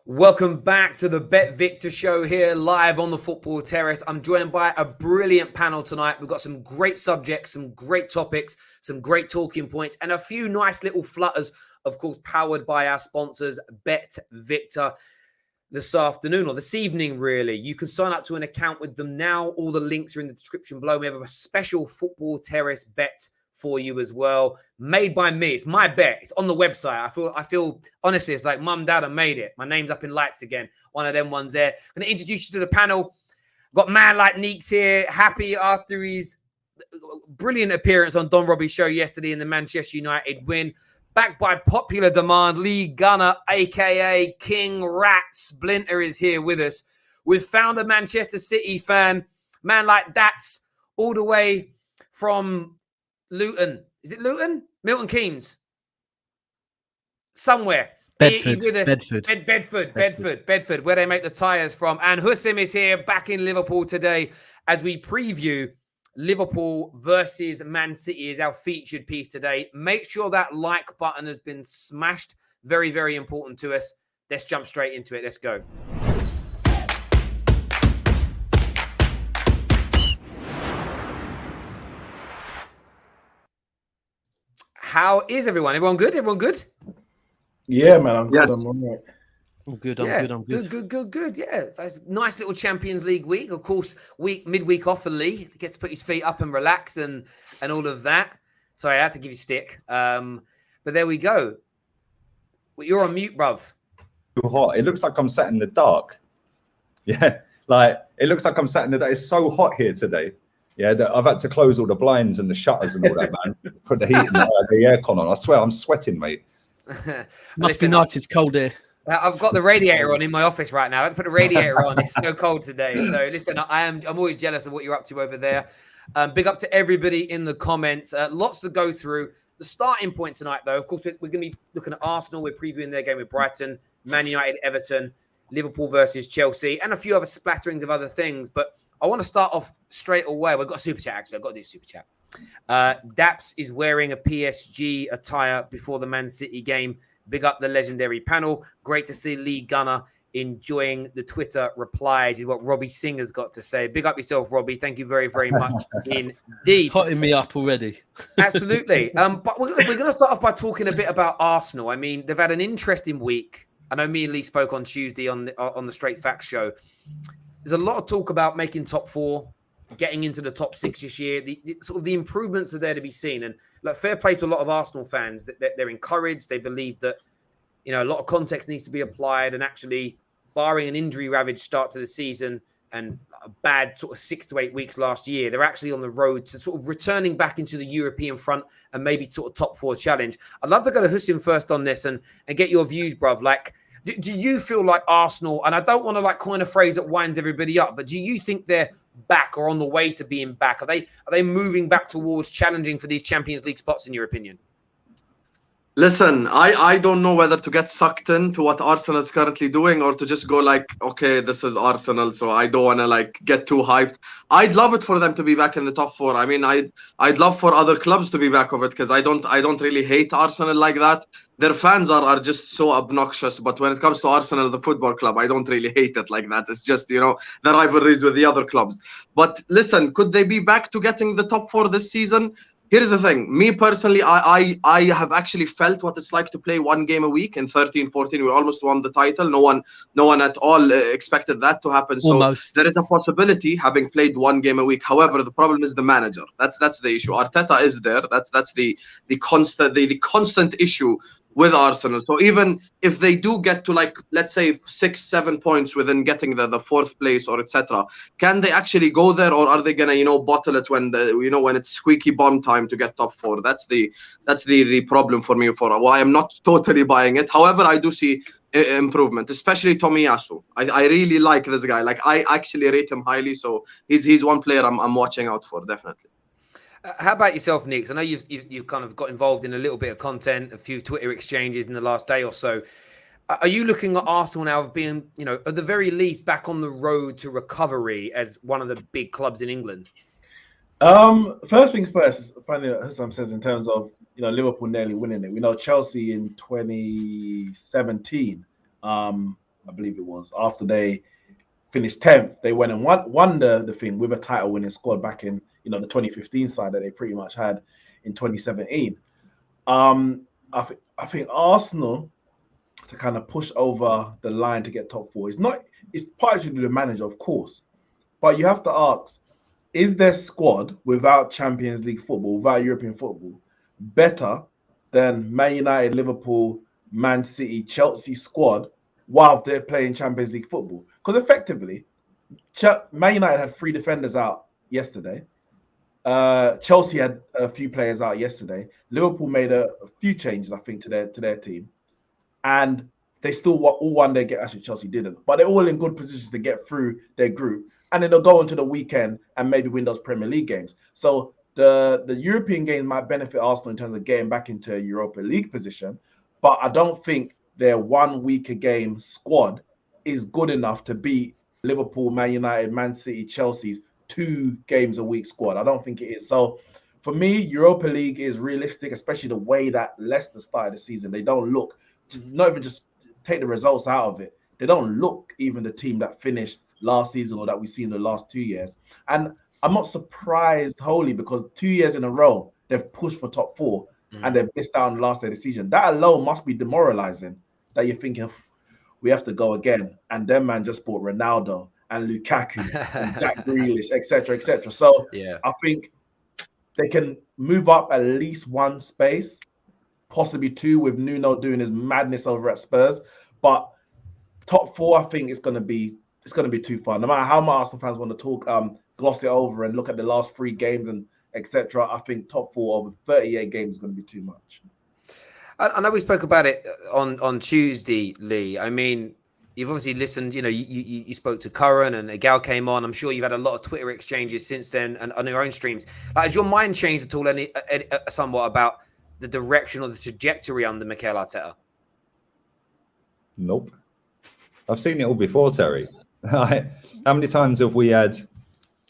Welcome back to the Bet Victor show here live on the Football Terrace. I'm joined by a brilliant panel tonight. We've got some great subjects, some great topics, some great talking points, and a few nice little flutters, of course, powered by our sponsors, Bet Victor. This afternoon or this evening, really. You can sign up to an account with them now. All the links are in the description below. We have a special Football Terrace bet for you as well, made by me. It's my bet. It's on the website. I feel honestly, it's like mum, dad, I made it. My name's up in lights again. One of them ones there. I'm gonna introduce you to the panel. Got man like Neeks here, happy after his brilliant appearance on Don Robbie's show yesterday in the Manchester United win. Backed by popular demand, Lee Gunner, a.k.a. King Rat Splinter, is here with us. We've found a Manchester City fan, man like Daps, all the way from Luton. Is it Luton? Milton Keynes. Somewhere. Bedford. With us. Bedford, where they make the tyres from. And Husam is here back in Liverpool today as we preview Liverpool versus Man City is our featured piece today. Make sure that like button has been smashed. Very, very important to us. Let's jump straight into it. Let's go. How is everyone? Everyone good? Everyone good? Yeah, man. I'm good. I'm all right. I'm good. Good. Yeah, that's a nice little Champions League week. Of course, midweek off for Lee. He gets to put his feet up and relax and all of that. Sorry, I had to give you stick. But there we go. Well, you're on mute, bruv. Too hot. It looks like I'm sat in the dark. Yeah, like it looks like I'm sat in the dark. It's so hot here today. Yeah, I've had to close all the blinds and the shutters and all that, man. Put the heat and the aircon on. I swear, I'm sweating, mate. Must be nice. It's cold here. I've got the radiator on in my office right now. I had to put the radiator on. It's so cold today. So listen, I'm always jealous of what you're up to over there. Big up to everybody in the comments. Lots to go through. The starting point tonight, though, of course, we're going to be looking at Arsenal. We're previewing their game with Brighton, Man United, Everton, Liverpool versus Chelsea, and a few other splatterings of other things. But I want to start off straight away. We've got a super chat, actually. I've got to do a super chat. Daps is wearing a PSG attire before the Man City game. Big up the legendary panel. Great to see Lee Gunner enjoying the Twitter replies is what Robbie Singer's got to say. Big up yourself, Robbie. Thank you very, very much indeed. Hotting me up already. Absolutely. But we're going to start off by talking a bit about Arsenal. I mean, they've had an interesting week. I know me and Lee spoke on Tuesday on the Straight Facts show. There's a lot of talk about making top four, getting into the top six this year. The improvements are there to be seen. And like, fair play to a lot of Arsenal fans that they're encouraged. They believe that, you know, a lot of context needs to be applied, and actually, barring an injury-ravaged start to the season and a bad sort of 6 to 8 weeks last year, they're actually on the road to sort of returning back into the European front and maybe sort of top four challenge. I'd love to go to Husam first on this and get your views, bruv. Like, do you feel like Arsenal, and I don't want to like coin a phrase that winds everybody up, but do you think they're back or on the way to being back? Are they moving back towards challenging for these Champions League spots, in your opinion? Listen, I don't know whether to get sucked into what Arsenal is currently doing or to just go like, okay, this is Arsenal, so I don't want to like get too hyped. I'd love it for them to be back in the top four. I mean, I'd love for other clubs to be back of it, because I don't really hate Arsenal like that. Their fans are just so obnoxious, but when it comes to Arsenal, the football club, I don't really hate it like that. It's just, you know, the rivalries with the other clubs. But listen, could they be back to getting the top four this season? Here's the thing. Me personally, I have actually felt what it's like to play one game a week in 13-14. We almost won the title. No one at all expected that to happen. So Almost. There is a possibility having played one game a week. However, the problem is the manager. That's the issue. Arteta is there. That's the constant issue with Arsenal. So even if they do get to, like, let's say 6-7 points within getting the fourth place or etc., can they actually go there, or are they gonna, you know, bottle it when when it's squeaky bum time to get top four? That's the problem for me. For why I'm not totally buying it. However, I do see improvement, especially Tomiyasu. I really like this guy. Like, I actually rate him highly. So he's one player I'm watching out for, definitely. How about yourself, Nick? I know you've kind of got involved in a little bit of content, a few Twitter exchanges in the last day or so. Are you looking at Arsenal now of being, you know, at the very least back on the road to recovery as one of the big clubs in England? First things first, funny what Husam says in terms of, you know, Liverpool nearly winning it. We know Chelsea in 2017 I believe it was, after they finished 10th, they went and won the thing with a title winning squad back in, the 2015 side that they pretty much had in 2017. I think Arsenal to kind of push over the line to get top 4 it's partly to do the manager, of course, but you have to ask, is their squad without Champions League football, without European football, better than Man United, Liverpool, Man City, Chelsea squad while they're playing Champions League football? Because effectively, Man United had 3 defenders out yesterday. Chelsea had a few players out yesterday. Liverpool made a few changes, I think, to their team, and they still all won their game. Actually, Chelsea didn't, but they're all in good positions to get through their group, and then they'll go into the weekend and maybe win those Premier League games. So the European games might benefit Arsenal in terms of getting back into a Europa League position, but I don't think their 1 week a game squad is good enough to beat Liverpool, Man United, Man City, Chelsea's 2 games a week squad. I don't think it is. So for me, Europa League is realistic, especially the way that Leicester started the season. They don't look, not even just take the results out of it, they don't look even the team that finished last season or that we've seen the last 2 years. And I'm not surprised wholly, because 2 years in a row, they've pushed for top 4 and they've missed out on the last day of the season. That alone must be demoralizing, that you're thinking, we have to go again. And then man just bought Ronaldo and Lukaku and Jack Grealish, etc., etc. So I think they can move up at least 1 space, possibly 2, with Nuno doing his madness over at Spurs. But top 4, I think it's going to be too far. No matter how much Arsenal fans want to talk, gloss it over and look at the last 3 games and etc. I think top 4 over 38 games is going to be too much. I know we spoke about it on Tuesday, Lee. I mean, you've obviously listened. You spoke to Curran and Agal came on. I'm sure you've had a lot of Twitter exchanges since then and on your own streams. Has your mind changed at all somewhat about the direction or the trajectory under Mikel Arteta? Nope. I've seen it all before, Terry. How many times have we had,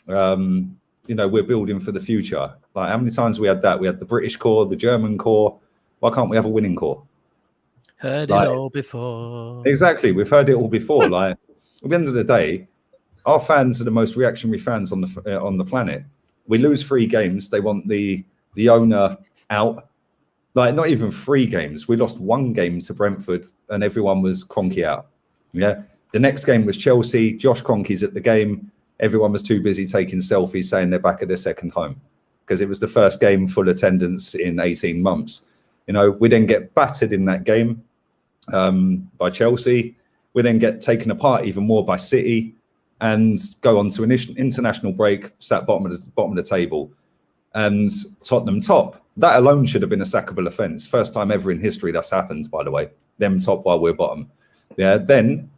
we're building for the future? Like, how many times we had that? We had the British core, the German core. Why can't we have a winning core? Heard it all before. Exactly. We've heard it all before. Like, at the end of the day, our fans are the most reactionary fans on the planet. We lose 3 games. They want the owner out. Like, not even 3 games. We lost 1 game to Brentford and everyone was Kroenke out. Yeah. The next game was Chelsea. Josh Kroenke's at the game. Everyone was too busy taking selfies saying they're back at their second home because it was the first game full attendance in 18 months. We then get battered in that game by Chelsea. We then get taken apart even more by City and go on to an international break, sat bottom of the table. And Tottenham top. That alone should have been a sackable offence. First time ever in history that's happened, by the way. Them top while we're bottom. Yeah. Then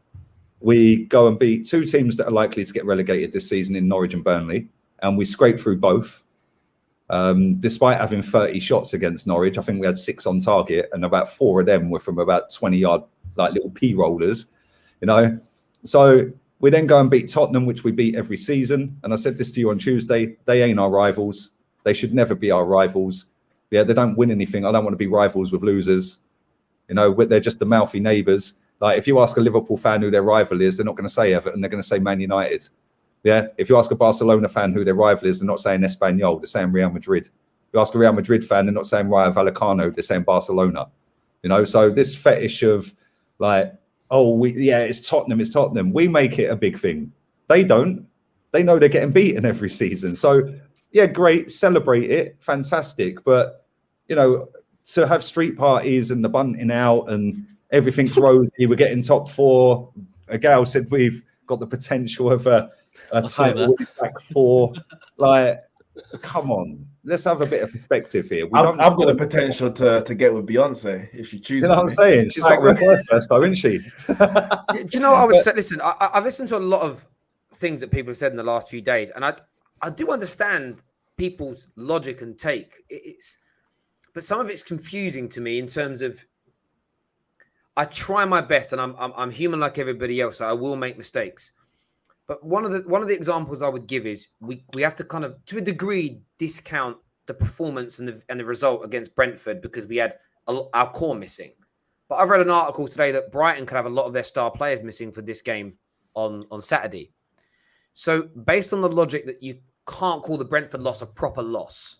we go and beat 2 teams that are likely to get relegated this season in Norwich and Burnley. And we scrape through both. Despite having 30 shots against Norwich, I think we had 6 on target, and about 4 of them were from about 20-yard, like little p-rollers, So we then go and beat Tottenham, which we beat every season. And I said this to you on Tuesday, they ain't our rivals. They should never be our rivals. Yeah, they don't win anything. I don't want to be rivals with losers. They're just the mouthy neighbours. Like, if you ask a Liverpool fan who their rival is, they're not going to say Everton, they're going to say Man United. Yeah, if you ask a Barcelona fan who their rival is, they're not saying Espanyol, they're saying Real Madrid. If you ask a Real Madrid fan, they're not saying Rayo Vallecano, they're saying Barcelona. So this fetish of like, it's Tottenham. We make it a big thing. They don't. They know they're getting beaten every season. So, yeah, great, celebrate it, fantastic. But, to have street parties and the bunting out and everything's rosy, we're getting top 4. A gal said we've got the potential of a title back 4. Like, come on, let's have a bit of perspective here. I've got the potential to get with Beyonce if she chooses. You know what I'm saying? She's got to reply first, though, isn't she? Do you know what I would say? Listen, I've listened to a lot of things that people have said in the last few days, and I do understand people's logic and take. But some of it's confusing to me in terms of I try my best, and I'm human like everybody else, so I will make mistakes. But one of the examples I would give is we have to kind of, to a degree, discount the performance and the result against Brentford because we had our core missing. But I've read an article today that Brighton could have a lot of their star players missing for this game on Saturday. So based on the logic that you can't call the Brentford loss a proper loss,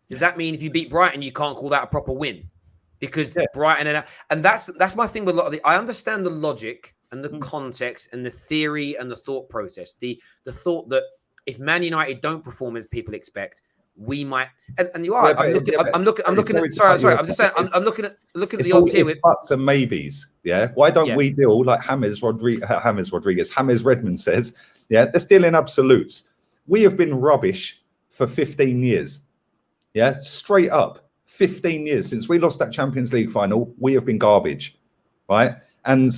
does that mean if you beat Brighton, you can't call that a proper win? Because Brighton and that's my thing with a lot of I understand the logic and the context and the theory and the thought process. The thought that if Man United don't perform as people expect, we might and you are. I'm looking at the odds here with buts and maybes. Yeah. Why don't we deal like James Redmond says? Yeah, they're still in absolutes. We have been rubbish for 15 years. Yeah, straight up. 15 years since we lost that Champions League final, we have been garbage, right? And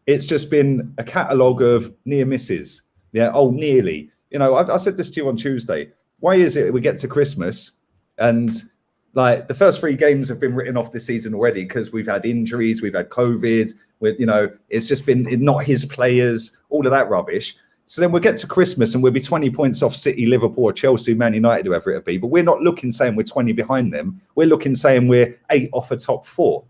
it's just been a catalogue of near misses. Yeah, nearly. You know, I said this to you on Tuesday. Why is it we get to Christmas and like the first 3 games have been written off this season already because we've had injuries, we've had COVID, it's just been not his players, all of that rubbish. So then we'll get to Christmas and we'll be 20 points off City, Liverpool, or Chelsea, Man United, whoever it be. But we're not looking saying we're 20 behind them. We're looking saying we're 8 off a top 4.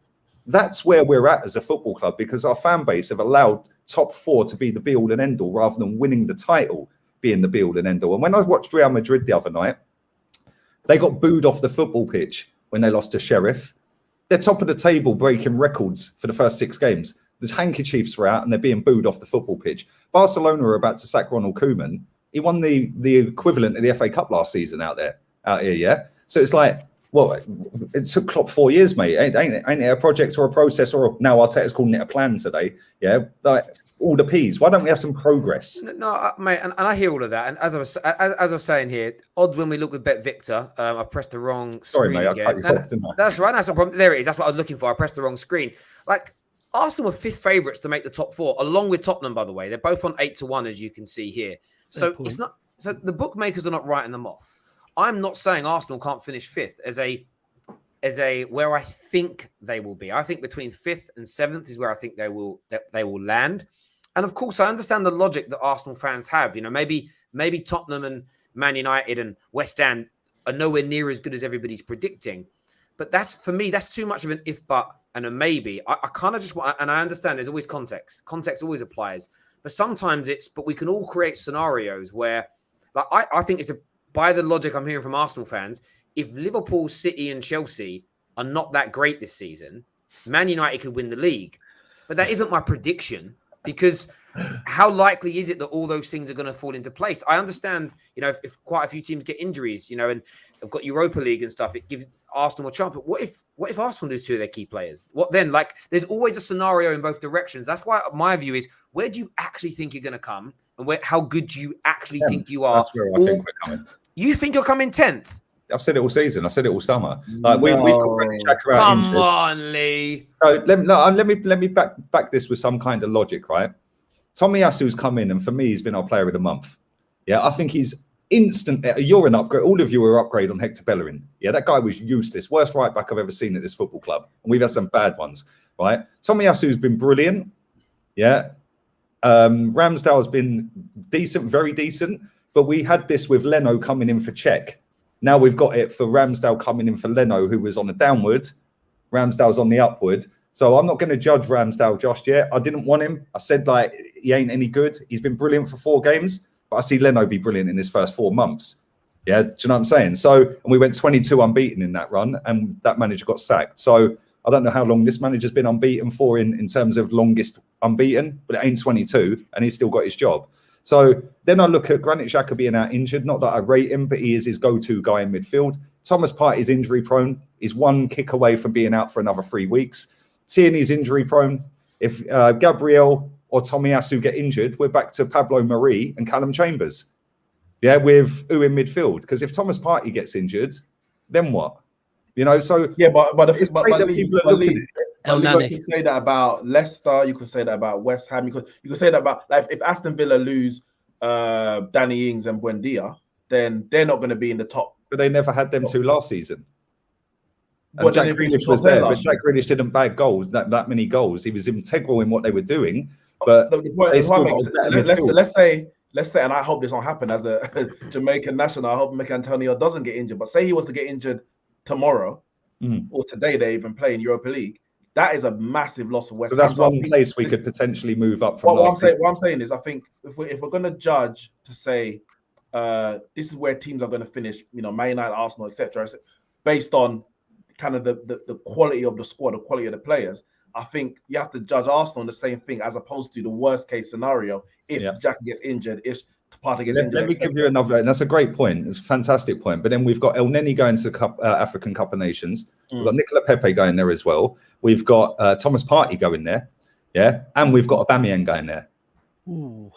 That's where we're at as a football club because our fan base have allowed top 4 to be the be-all and end-all rather than winning the title being the be-all and end-all. And when I watched Real Madrid the other night, they got booed off the football pitch when they lost to Sheriff. They're top of the table breaking records for the first 6 games. The handkerchiefs were out and they're being booed off the football pitch. Barcelona are about to sack Ronald Koeman. He won the equivalent of the FA Cup last season out here, yeah? So it's like, well, it took Klopp 4 years, mate. Ain't it a project or a process or now Arteta's calling it a plan today, yeah? Like, all the P's. Why don't we have some progress? No, mate, and I hear all of that. And as I was saying here, odds when we look with Bet Victor, I pressed the wrong screen. Sorry, mate, again. I cut you off, didn't I? That's right, that's no problem. There it is. That's what I was looking for. I pressed the wrong screen. Like, Arsenal were 5th favourites to make the top 4, along with Tottenham, by the way. They're both on 8-1, as you can see here. So it's not. So the bookmakers are not writing them off. I'm not saying Arsenal can't finish 5th as a where I think they will be. I think between 5th and 7th is where I think they will land. And of course, I understand the logic that Arsenal fans have. You know, maybe Tottenham and Man United and West Ham are nowhere near as good as everybody's predicting. But that's, for me, that's too much of an if but and a maybe. I kind of just want, and I understand there's always context. Context always applies. But sometimes but we can all create scenarios where, like, I think by the logic I'm hearing from Arsenal fans, if Liverpool, City and Chelsea are not that great this season, Man United could win the league. But that isn't my prediction because how likely is it that all those things are going to fall into place? I understand, you know, if quite a few teams get injuries, you know, and they've got Europa League and stuff, it gives Arsenal a chance. But what if Arsenal lose 2 of their key players? What then? Like, there's always a scenario in both directions. That's why my view is, where do you actually think you're going to come, and how good do you actually think you are? That's where I think we're coming. You think you'll come in 10th? I've said it all season. I said it all summer. Like we've got Granit Xhaka out injured. Come on, Lee. So let me back this with some kind of logic, right? Tomiyasu's come in, and for me, he's been our player of the month. Yeah, I think he's instant. You're an upgrade. All of you are upgrade on Hector Bellerin. Yeah, that guy was useless. Worst right back I've ever seen at this football club. And we've had some bad ones, right? Tomiyasu's been brilliant. Yeah. Ramsdale's been decent, very decent. But we had this with Leno coming in for Czech. Now we've got it for Ramsdale coming in for Leno, who was on a downward. Ramsdale's on the upward. So I'm not going to judge Ramsdale just yet. I didn't want him. I said, like, he ain't any good. He's been brilliant for 4 games, but I see Leno be brilliant in his first 4 months. Yeah, do you know what I'm saying? So, and we went 22 unbeaten in that run, and that manager got sacked. So I don't know how long this manager's been unbeaten for in terms of longest unbeaten, but it ain't 22, and he's still got his job. So then I look at Granit Xhaka being out injured. Not that I rate him, but he is his go-to guy in midfield. Thomas Partey's injury prone. He's 1 kick away from being out for another 3 weeks. Tierney's injury prone. If Gabriel or Tomiyasu get injured, we're back to Pablo Mari and Callum Chambers. Yeah, with who in midfield? Because if Thomas Partey gets injured, then what? You know, so yeah, but you could say that about Leicester. You could say that about West Ham. You could say that about, like, if Aston Villa lose Danny Ings and Buendia, then they're not going to be in the top. But they never had them 2 last season. And Jack Grealish was there, but Jack Grealish didn't bag goals, that many goals. He was integral in what they were doing. But the point is, let's say, and I hope this won't happen as a Jamaican national. I hope Mikel Antonio doesn't get injured. But say he was to get injured tomorrow or today, they even play in Europa League. that is a massive loss for West So Ham. that's one place we could potentially move up from. What I'm saying is, I think if we're going to judge to say this is where teams are going to finish, you know, Man United, Arsenal, etc., based on kind of the quality of the squad, the quality of the players, I think you have to judge Arsenal on the same thing as opposed to the worst case scenario if Jackie gets injured, if Partey gets injured. Let me give you another, and that's a great point. It's a fantastic point. But then we've got El Neni going to the African Cup of Nations. We've got Nicola Pepe going there as well. We've got Thomas Partey going there. Yeah. And we've got Aubameyang going there. Ooh.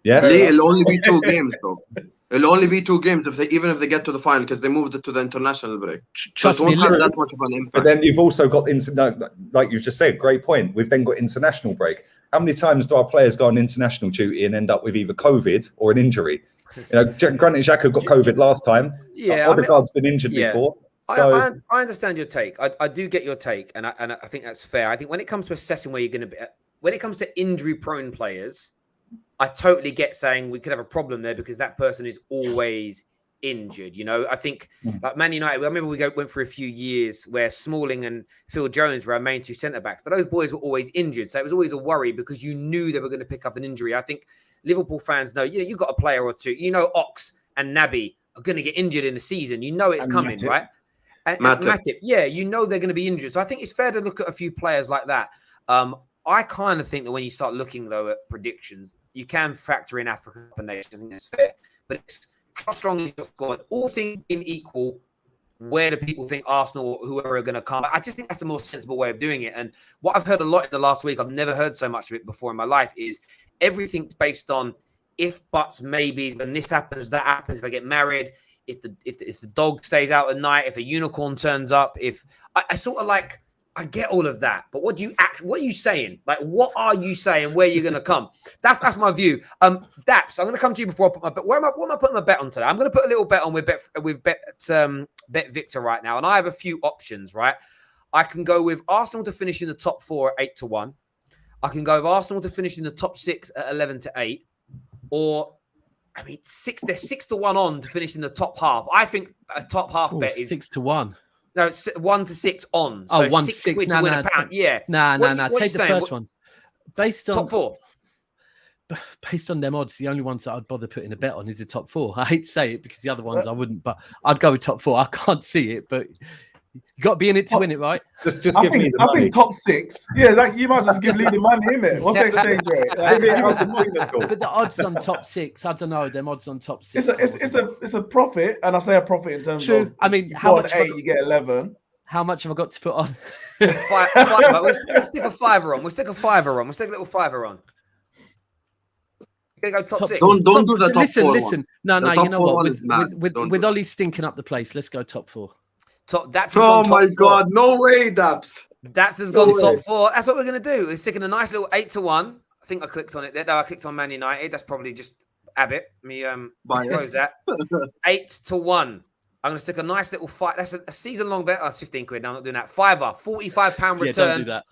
Yeah. It'll only be 2 games, though. It'll only be 2 games even if they get to the final, because they moved it to the international break. Trust so me, it won't have that much of an impact. But then you've also got, like you've just said, great point. We've then got international break. How many times do our players go on international duty and end up with either COVID or an injury? You know, Granit Xhaka got COVID last time. Yeah, Odegaard's been injured before. So I understand your take. I do get your take, and I think that's fair. I think when it comes to assessing where you're going to be, when it comes to injury-prone players, I totally get saying we could have a problem there because that person is always injured. You know, I think like Man United, I remember we went through a few years where Smalling and Phil Jones were our main 2 centre-backs, but those boys were always injured. So it was always a worry because you knew they were going to pick up an injury. I think Liverpool fans know, you know, you've got a player or two, you know, Ox and Naby are going to get injured in the season. You know it's coming, Matip. right? And Matip, yeah, you know they're going to be injured. So I think it's fair to look at a few players like that. I kind of think that when you start looking, though, at predictions, you can factor in African Cup of Nations. I think that's fair. But it's how strong is your squad? All things being equal, where do people think Arsenal or whoever are going to come? I just think that's the more sensible way of doing it. And what I've heard a lot in the last week, I've never heard so much of it before in my life, is everything's based on if, buts, maybe, when this happens, that happens, if I get married, if the dog stays out at night, if a unicorn turns up, if I sort of like, I get all of that, but what are you saying? Like, what are you saying? Where you're going to come? That's my view. Daps, I'm going to come to you before I put my bet. What am I putting my bet on today? I'm going to put a little bet on with Bet Victor right now, and I have a few options. Right, I can go with Arsenal to finish in the top 4 at 8-1. I can go with Arsenal to finish in the top 6 at 11-8, or I mean, they're 6-1 on to finish in the top half. I think a top half bet is 6-1. No, it's 1-6 on. So 1-6 quid to win a pound. Yeah. Nah. Take the first one. Based on top 4. Based on them odds, the only ones that I'd bother putting a bet on is the top 4. I hate to say it because the other ones I wouldn't, but I'd go with top 4. I can't see it, but you got to be in it to win it, right? Just give me the money. I think top 6. Yeah, like you might as well just give Lee the money, innit? What's the exchange rate? But the odds on top 6, I don't know. Them odds on top 6. It's a profit, and I say a profit in terms of. I mean, how much? 8, you get 11. How much have I got to put on? We'll stick a fiver on. We'll stick a little fiver on. Go top 6. Don't do the top 4. Listen. No. You know what? With Ollie stinking up the place, let's go top 4. Daps oh my God! No way, Daps. Daps has gone top 4. That's what we're going to do. We're sticking a nice little 8-1. I think I clicked on it there. No, I clicked on Man United. That's probably just habit. Me close that. 8-1. I'm going to stick a nice little fight. That's a season-long bet. Oh, it's 15 quid. No, I'm not doing that. Fiver, £45 return. Don't do that.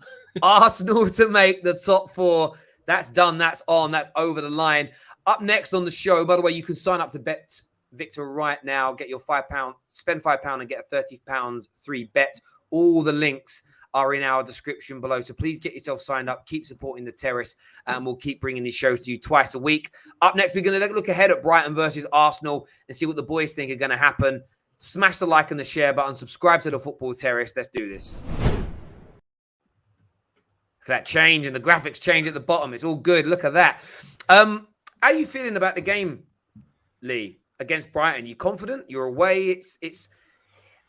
Arsenal to make the top 4. That's done. That's on. That's over the line. Up next on the show, by the way, you can sign up to Bet Victor right now. Get your £5, spend £5 and get a £30 free bet. All the links are in our description below. So please get yourself signed up. Keep supporting the Terrace, and we'll keep bringing these shows to you twice a week. Up next, we're going to look ahead at Brighton versus Arsenal and see what the boys think are going to happen. Smash the like and the share button. Subscribe to the Football Terrace. Let's do this. Look at that change, and the graphics change at the bottom. It's all good. Look at that. How are you feeling about the game, Lee, against Brighton? You confident? You're away. It's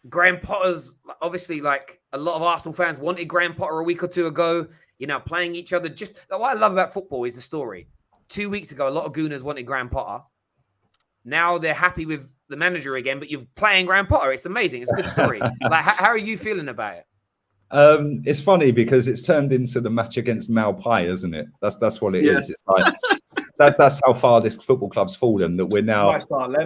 Graham Potter's, obviously, like a lot of Arsenal fans wanted Graham Potter a week or two ago. You're now playing each other. Just what I love about football is the story. 2 weeks ago, a lot of Gooners wanted Graham Potter. Now they're happy with the manager again, but you're playing Graham Potter. It's amazing. It's a good story. Like, how are you feeling about it? It's funny because it's turned into the match against Malpai, isn't it? That's what it is. It's like that's how far this football club's fallen, that we're now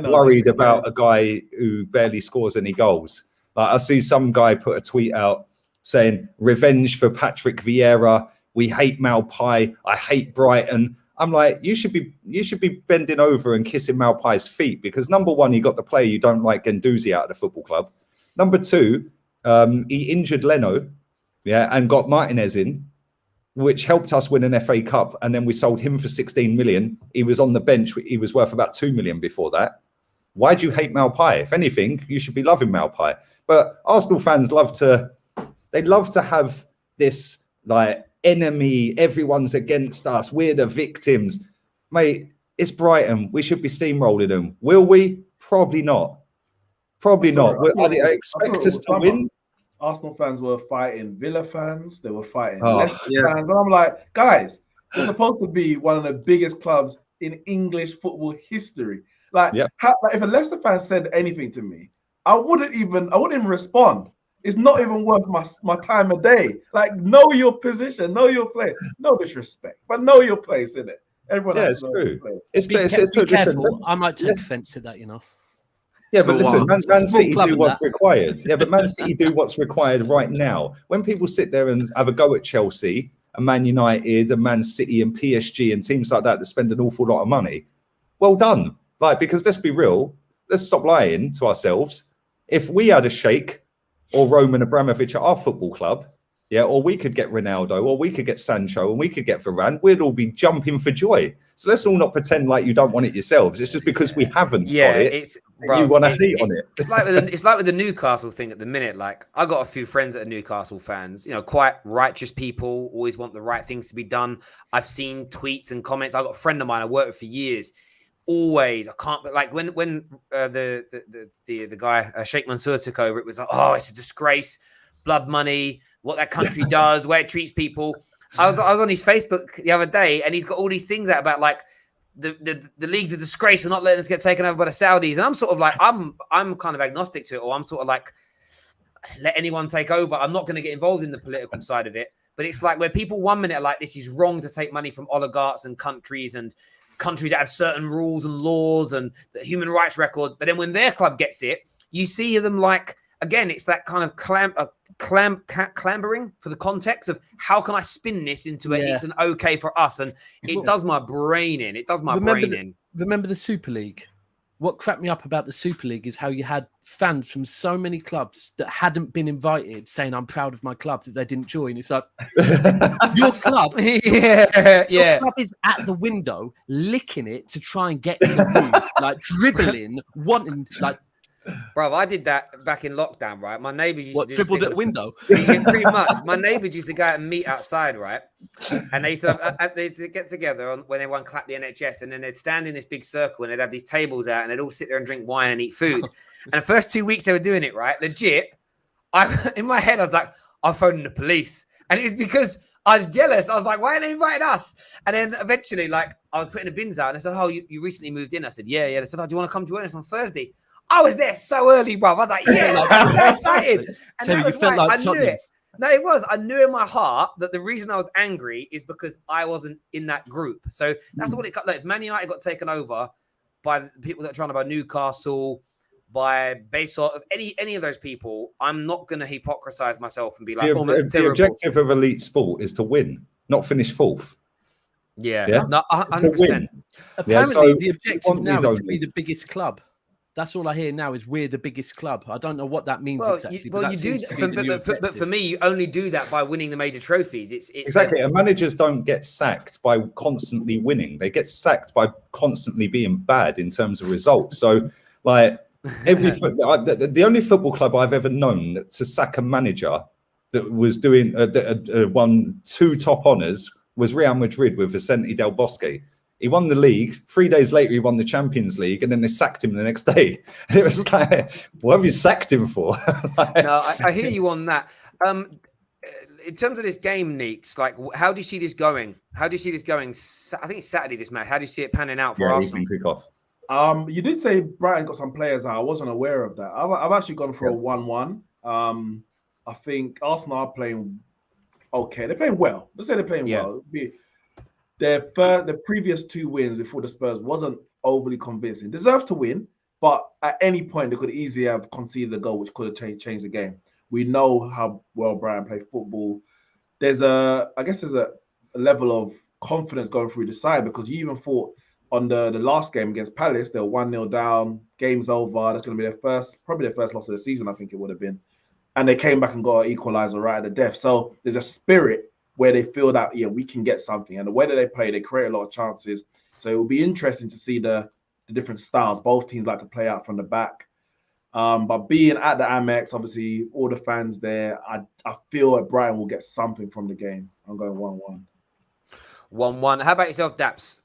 worried about a guy who barely scores any goals. Like, I see some guy put a tweet out saying, "Revenge for Patrick Vieira. We hate Malpai. I hate Brighton." I'm like, you should be bending over and kissing Malpai's feet, because number one, you got the player you don't like, Guendouzi, out of the football club. Number two, he injured Leno. yeah, and got Martinez in, which helped us win an FA Cup, and then we sold him for 16 million. He was on the bench. He was worth about 2 million before that. Why do you hate Malpai? If anything, you should be loving Malpai. But Arsenal fans love to have this like enemy, everyone's against us, we're the victims. Mate, it's Brighton. We should be steamrolling them. Will we? Probably not. Probably not. I expect us to win. Arsenal fans were fighting Villa fans. They were fighting Oh, Leicester fans. And I'm like, guys, they're supposed to be one of the biggest clubs in English football history. Like, if a Leicester fan said anything to me, I wouldn't even respond. It's not even worth my time of day. Like, know your position, know your place. No disrespect, but know your place in it. Everyone has to know their place. It's Be careful. I might take offence to that, you know. Yeah, but listen, Man City do what's required. Yeah, but Man City do what's required right now. When people sit there and have a go at Chelsea, and Man United, and Man City, and PSG, and teams like that spend an awful lot of money, well done. Like, because let's be real, let's stop lying to ourselves. If we had a Sheikh or Roman Abramovich at our football club, yeah, or we could get Ronaldo, or we could get Sancho, and we could get Varane, we'd all be jumping for joy. So let's all not pretend like you don't want it yourselves. It's just because we haven't got it. You want to hate on it. It's like with the Newcastle thing at the minute. Like, I got a few friends that are Newcastle fans, you know, quite righteous people, always want the right things to be done. I've seen tweets and comments. I got a friend of mine I worked with for years. Always, I can't. But like when the guy Sheikh Mansour took over, it was like, oh, it's a disgrace, blood money, what that country does, the way it treats people. I was on his Facebook the other day, and he's got all these things out about like the league's a disgrace for not letting us get taken over by the Saudis. And I'm sort of like, I'm kind of agnostic to it, or I'm sort of like, let anyone take over. I'm not going to get involved in the political side of it. But it's like where people 1 minute are like, this is wrong to take money from oligarchs and countries that have certain rules and laws and the human rights records. But then when their club gets it, you see them like, again, it's that kind of clambering for the context of how can I spin this into it's an okay for us. And it does my brain in. It does my brain in. Remember the Super League? What cracked me up about the Super League is how you had fans from so many clubs that hadn't been invited saying, I'm proud of my club, that they didn't join. It's like, your club, your club is at the window, licking it to try and get in the room, like dribbling, wanting, like, bro, I did that back in lockdown, right? My neighbours used to dribbled at the window. Yeah, pretty much. My neighbours used to go out and meet outside, right? And they used to get together when everyone clapped the NHS, and then they'd stand in this big circle and they'd have these tables out and they'd all sit there and drink wine and eat food. And the first 2 weeks they were doing it, right? Legit. In my head, I was like, I'll phone the police. And it was because I was jealous. I was like, why aren't they inviting us? And then eventually, like, I was putting the bins out and they said, oh, you recently moved in. I said, yeah. They said, oh, do you want to come join us on Thursday? I was there so early, bro. I was like, yes, I'm so excited. And so that was you felt like I knew it. No, it was. I knew in my heart that the reason I was angry is because I wasn't in that group. So that's what it got. Like, Man United got taken over by the people that are trying to buy Newcastle, by Bezos, any of those people. I'm not going to hypocrisize myself and be like, the objective of elite sport is to win, not finish fourth. Yeah. No, 100%. Apparently, the objective now is to be the biggest club. That's all I hear now is we're the biggest club. I don't know what that means exactly. You do that, but for me, you only do that by winning the major trophies. It's exactly. And managers don't get sacked by constantly winning. They get sacked by constantly being bad in terms of results. So, like the only football club I've ever known to sack a manager that was doing won 2 top honours was Real Madrid with Vicente Del Bosque. He won the league. 3 days later, he won the Champions League, and then they sacked him the next day. And it was like, what have you sacked him for? No, I hear you on that. In terms of this game, Neeks, like, how do you see this going? How do you see this going? I think it's Saturday, this match. How do you see it panning out for Arsenal? Kick off. You did say Brighton got some players out. I wasn't aware of that. I've actually gone for a 1-1. I think Arsenal are playing okay. They're playing well. Let's say they're playing well. The previous 2 wins before the Spurs wasn't overly convincing. Deserved to win, but at any point they could easily have conceded a goal, which could have changed the game. We know how well Brighton play football. There's a level of confidence going through the side, because you even thought on the last game against Palace, they were 1-0 down, game's over. That's going to be probably their first loss of the season, I think it would have been. and they came back and got an equaliser right at the death. So there's a spirit where they feel that, yeah, we can get something. And the way that they play, they create a lot of chances. So it will be interesting to see the different styles. Both teams like to play out from the back. But being at the Amex, obviously, all the fans there, I feel like Brighton will get something from the game. I'm going 1-1. 1-1. How about yourself, Daps?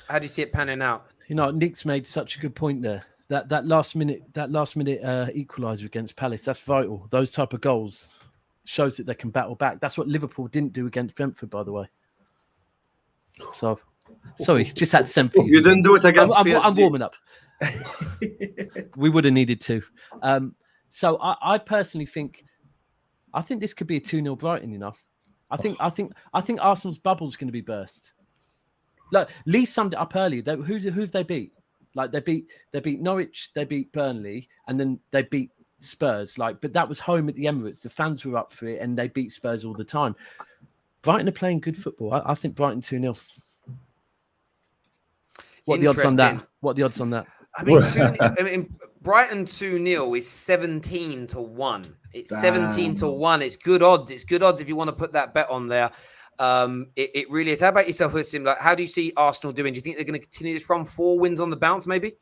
How do you see it panning out? You know, Nick's made such a good point there. That last minute equaliser against Palace, that's vital. Those type of goals shows that they can battle back. That's what Liverpool didn't do against Brentford, by the way. So, sorry, just had to send for you. You didn't do it against PSG. I'm warming up. We would have needed to. So I personally think, I think this could be a 2-0 Brighton. You know, I think Arsenal's bubble's going to be burst. Look, Lee summed it up earlier. Who have they beat? Like they beat Norwich, they beat Burnley, and then they beat Spurs. Like, but that was home at the Emirates. The fans were up for it, and they beat Spurs all the time. Brighton are playing good football. I think Brighton 2-0. What are the odds on that? What are the odds on that? I mean, Brighton 2-0 is 17-1. It's 17-1. It's good odds. It's good odds if you want to put that bet on there. It really is. How about yourself, Husam? Like, how do you see Arsenal doing? Do you think they're going to continue this run? 4 wins on the bounce, maybe?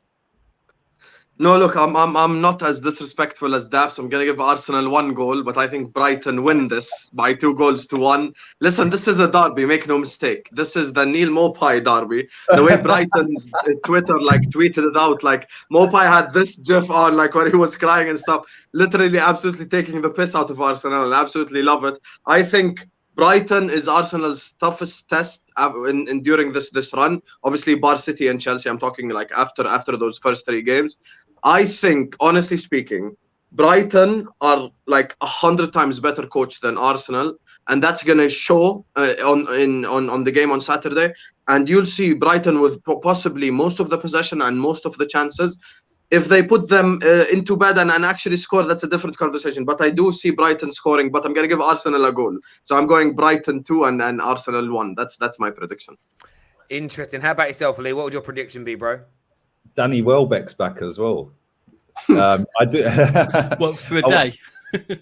No, look, I'm not as disrespectful as Daps. I'm gonna give Arsenal 1 goal, but I think Brighton win this by 2-1. Listen, this is a derby. Make no mistake. This is the Neil Mopai derby. The way Brighton Twitter tweeted it out, like Mopai had this gif on, like when he was crying and stuff. Literally, absolutely taking the piss out of Arsenal, and absolutely love it. I think Brighton is Arsenal's toughest test during this run. Obviously, Bar City and Chelsea. I'm talking like after those first 3 games. I think, honestly speaking, Brighton are like 100 times better coached than Arsenal, and that's gonna show on the game on Saturday. And you'll see Brighton with possibly most of the possession and most of the chances. If they put them into bed and actually score, that's a different conversation. But I do see Brighton scoring, but I'm going to give Arsenal a goal. So I'm going Brighton 2 and Arsenal 1. That's my prediction. Interesting. How about yourself, Lee? What would your prediction be, bro? Danny Welbeck's back as well. I do. Well, for a day.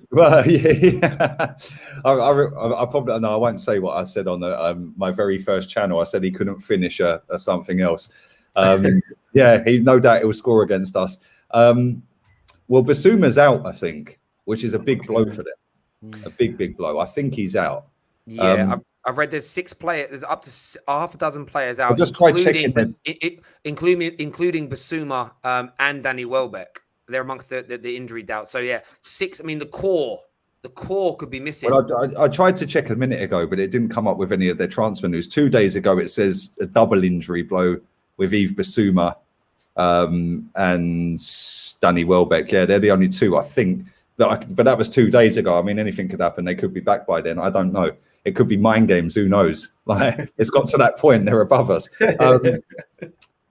Well, yeah. I probably no. I won't say what I said on my very first channel. I said he couldn't finish something else. Yeah, no doubt he'll score against us. Well, Basuma's out, I think, which is a big blow for them. A big blow. I think he's out. Yeah, I've read there's 6 players. There's up to half a dozen players out, just try checking them. including Basuma and Danny Welbeck. They're amongst the injury doubts. So yeah, 6. I mean, the core could be missing. Well, I tried to check a minute ago, but it didn't come up with any of their transfer news. 2 days ago, it says a double injury blow with Yves Basuma and Danny Welbeck. Yeah, they're the only 2, I think. But that was 2 days ago. I mean, anything could happen. They could be back by then. I don't know. It could be mind games. Who knows? Like, it's got to that point. They're above us.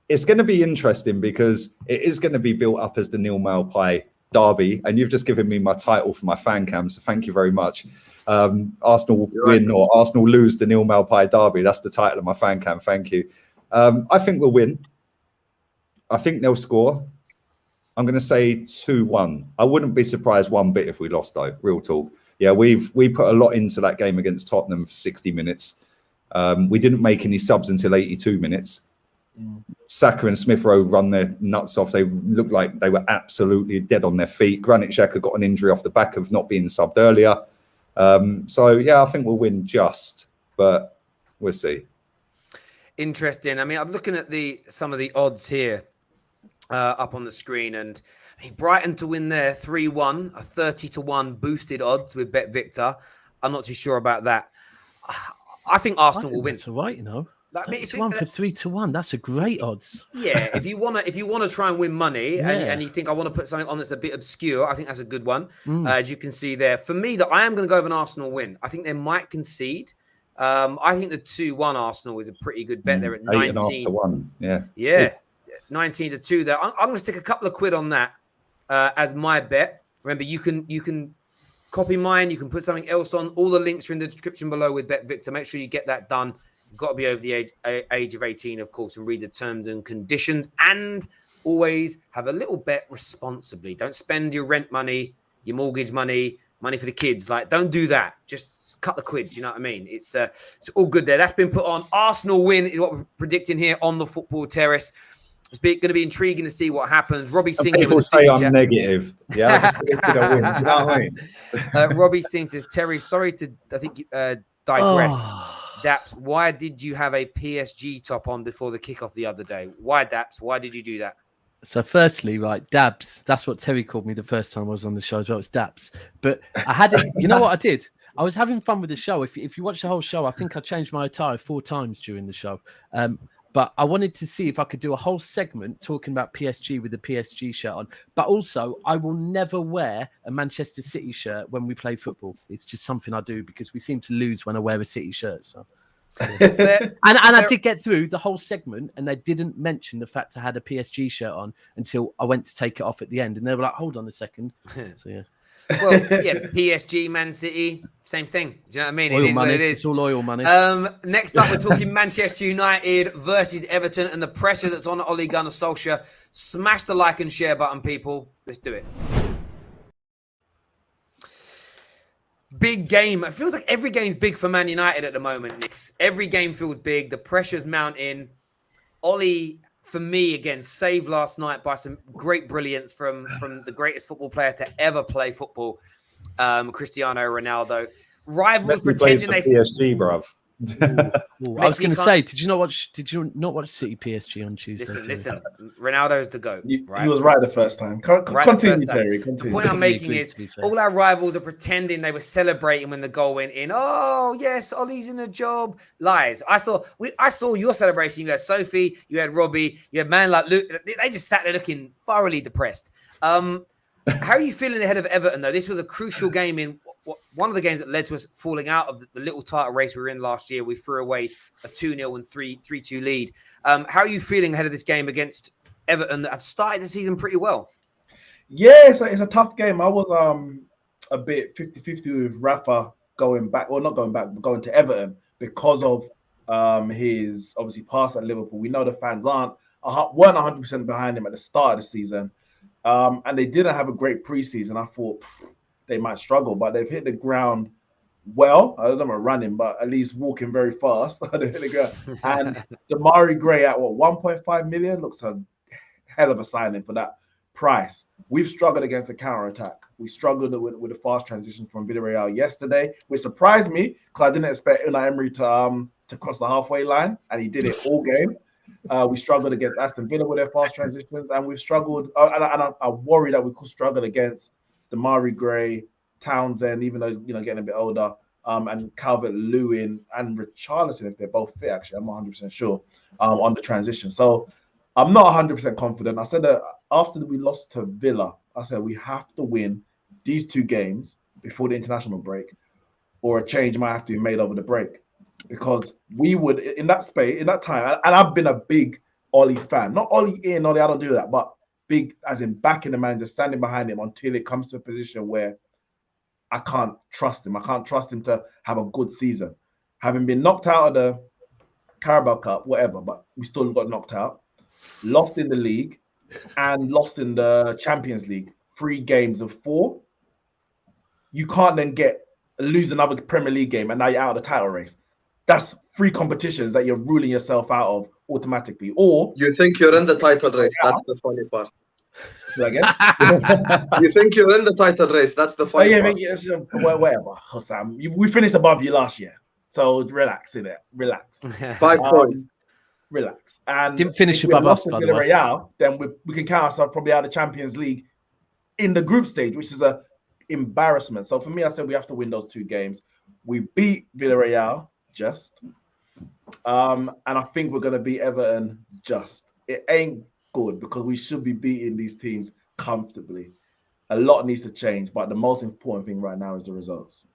It's going to be interesting because it is going to be built up as the Neil Maupay derby. And you've just given me my title for my fan cam. So thank you very much. Arsenal win or Arsenal lose the Neil Maupay derby. That's the title of my fan cam. Thank you. I think we'll win. I think they'll score. I'm going to say 2-1. I wouldn't be surprised one bit if we lost, though. Real talk. Yeah, we put a lot into that game against Tottenham for 60 minutes. We didn't make any subs until 82 minutes. Saka and Smith Rowe run their nuts off. They looked like they were absolutely dead on their feet. Granit Xhaka got an injury off the back of not being subbed earlier. So, yeah, I think we'll win just, but we'll see. Interesting. I mean, I'm looking at some of the odds here up on the screen, and I mean, Brighton to win there 3-1, a 30-1 boosted odds with Bet Victor. I'm not too sure about that. I think Arsenal will win. That's all right, you know. That it's 1 for 3-1. That's a great odds. Yeah, if you want to try and win money, and you think I want to put something on that's a bit obscure, I think that's a good one. As you can see there, for me, that I am going to go with an Arsenal win. I think they might concede. I think the 2-1 Arsenal is a pretty good bet. They're at 19-1. Yeah, 19-2 there. I'm going to stick a couple of quid on that as my bet. Remember, you can copy mine. You can put something else on. All the links are in the description below with Bet Victor. Make sure you get that done. You've got to be over the age of 18, of course, and read the terms and conditions. And always have a little bet responsibly. Don't spend your rent money, your mortgage money, money for the kids. Like, don't do that. Just cut the quid. Do you know what I mean? It's all good there. That's been put on. Arsenal win is what we're predicting here on the Football Terrace. It's going to be intriguing to see what happens. Robbie Singh. People say I'm negative. Yeah, I just predicted a win. Do you know what I mean? Robbie Singh says, Terry, sorry to, I think, digress. Oh. Daps, why did you have a PSG top on before the kickoff the other day? Why, Daps? Why did you do that? So firstly, right, Dabs, that's what Terry called me the first time I was on the show as well. It's Daps. But I had it, you know what I did? I was having fun with the show. If you watch the whole show, I think I changed my attire 4 times during the show. But I wanted to see if I could do a whole segment talking about PSG with the PSG shirt on. But also, I will never wear a Manchester City shirt when we play football. It's just something I do because we seem to lose when I wear a City shirt. So. And I did get through the whole segment, and they didn't mention the fact I had a PSG shirt on until I went to take it off at the end. And they were like, hold on a second. So, yeah. Well, yeah, PSG, Man City, same thing. Do you know what I mean? Oil It is money. what it is. It's all oil money. Next up, we're talking Manchester United versus Everton and the pressure that's on Ole Gunnar Solskjaer. Smash the like and share button, people. Let's do it. Big game. It feels like every game's big for Man United at the moment, Nix. Every game feels big. The pressure's mounting. Ole, for me, again, saved last night by some great brilliance from the greatest football player to ever play football, Cristiano Ronaldo. Rivals Messi plays pretending for they PSG, bruv. I was going to say, did you not watch City PSG on Tuesday? Listen. Ronaldo's the GOAT. He was right the first time. Continue, Terry. The Continue. point I'm making is to be fair. all our rivals are pretending they were celebrating when the goal went in. Oh, yes, Ollie's in the job. Lies. I saw your celebration. You had Sophie, you had Robbie, you had man like Luke. They just sat there looking thoroughly depressed. How are you feeling ahead of Everton, though? This was a crucial game in one of the games that led to us falling out of the little title race we were in last year. We threw away a 2-0 and 3-2 lead. How are you feeling ahead of this game against Everton that have started the season pretty well? Yeah, it's a tough game. I was a bit 50-50 with Rafa going back, or not going back, but going to Everton because of his obviously past at Liverpool. We know the fans weren't 100% behind him at the start of the season, and they didn't have a great preseason. I thought they might struggle, but they've hit the ground well. I don't know about running, but at least walking very fast. They hit the ground. And Damari Gray at 1.5 million looks a hell of a signing for that price. We've struggled against the counter attack. We struggled with a fast transition from Villarreal yesterday, which surprised me because I didn't expect Unai Emery to cross the halfway line, and he did it all game. We struggled against Aston Villa with their fast transitions, and we've struggled. And I worry that we could struggle against Damari Gray, Townsend, even though he's getting a bit older, and Calvert-Lewin and Richarlison, if they're both fit. Actually, I'm not 100% sure on the transition. So I'm not 100% confident. I said that after we lost to Villa, I said we have to win these 2 games before the international break, or a change might have to be made over the break, because we would in that time. And I've been a big Ole fan, not Ole in Ole. I don't do that, but big as in backing the manager, standing behind him until it comes to a position where I can't trust him. I can't trust him to have a good season. Having been knocked out of the Carabao Cup, whatever, but we still got knocked out, lost in the league, and lost in the Champions League. 3 games of 4. You can't then lose another Premier League game and now you're out of the title race. That's 3 competitions that you're ruling yourself out of automatically. Or you think you're in the title race. That's the funny part. Again? You think you're in the title race. That's the funny part. Yes, whatever, Husam. We finished above you last year. So relax in it. Relax. 5 points. Relax. And didn't finish above us, by the way. Villarreal, then we can count ourselves probably out of the Champions League in the group stage, which is a embarrassment. So for me, I said we have to win those 2 games. We beat Villarreal just. And I think we're going to beat Everton just. It ain't good because we should be beating these teams comfortably. A lot needs to change, but the most important thing right now is the results.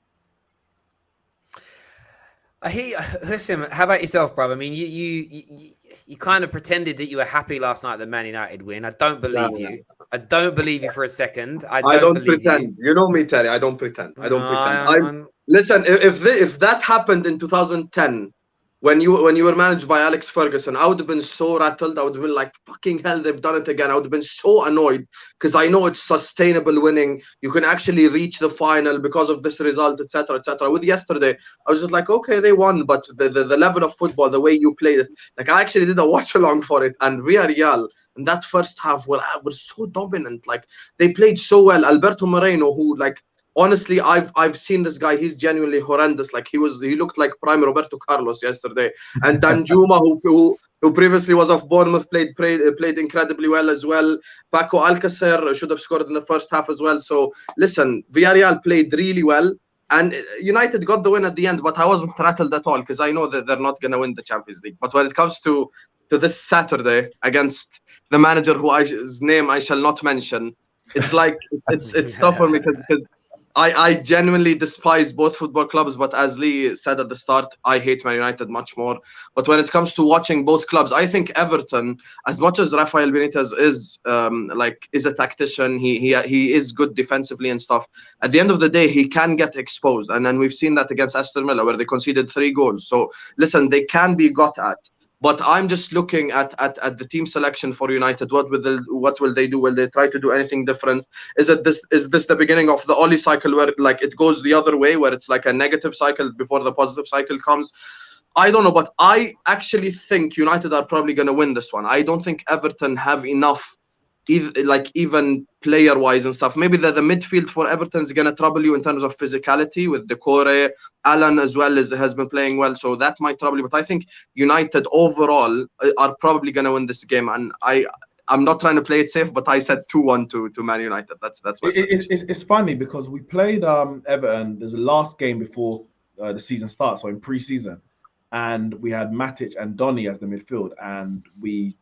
Husam, how about yourself, brother? I mean, you kind of pretended that you were happy last night that Man United win. I don't believe you. I don't believe you for a second. I don't pretend. You know me, Terry. I don't pretend. Listen, if that happened in 2010, when you were managed by Alex Ferguson, I would have been so rattled. I would have been like, fucking hell, they've done it again. I would have been so annoyed because I know it's sustainable winning. You can actually reach the final because of this result, etc., etc. With yesterday, I was just like, okay, they won, but the level of football, the way you played it, like I actually did a watch along for it. And Villarreal in that first half were so dominant. Like they played so well. Alberto Moreno, who like, honestly, I've seen this guy. He's genuinely horrendous. Like he looked like prime Roberto Carlos yesterday. And Danjuma, who previously was of Bournemouth, played incredibly well as well. Paco Alcacer should have scored in the first half as well. So listen, Villarreal played really well, and United got the win at the end. But I wasn't rattled at all because I know that they're not going to win the Champions League. But when it comes to this Saturday against the manager whose name I shall not mention, it's like it's tough for me because I genuinely despise both football clubs, but as Lee said at the start, I hate Man United much more. But when it comes to watching both clubs, I think Everton, as much as Rafael Benitez is a tactician, he is good defensively and stuff. At the end of the day, he can get exposed, and then we've seen that against Aston Villa where they conceded 3 goals. So listen, they can be got at. But I'm just looking at the team selection for United. What will they do? Will they try to do anything different? Is this the beginning of the Oli cycle where like it goes the other way, where it's like a negative cycle before the positive cycle comes? I don't know, but I actually think United are probably going to win this one. I don't think Everton have enough, even player-wise and stuff. Maybe the midfield for Everton is going to trouble you in terms of physicality with Decore. Alan as well has been playing well, so that might trouble you. But I think United overall are probably going to win this game. And I'm not trying to play it safe, but I said 2-1 to Man United. That's my it's funny because we played Everton. There's a last game before the season starts, so in pre-season, and we had Matic and Donny as the midfield, and we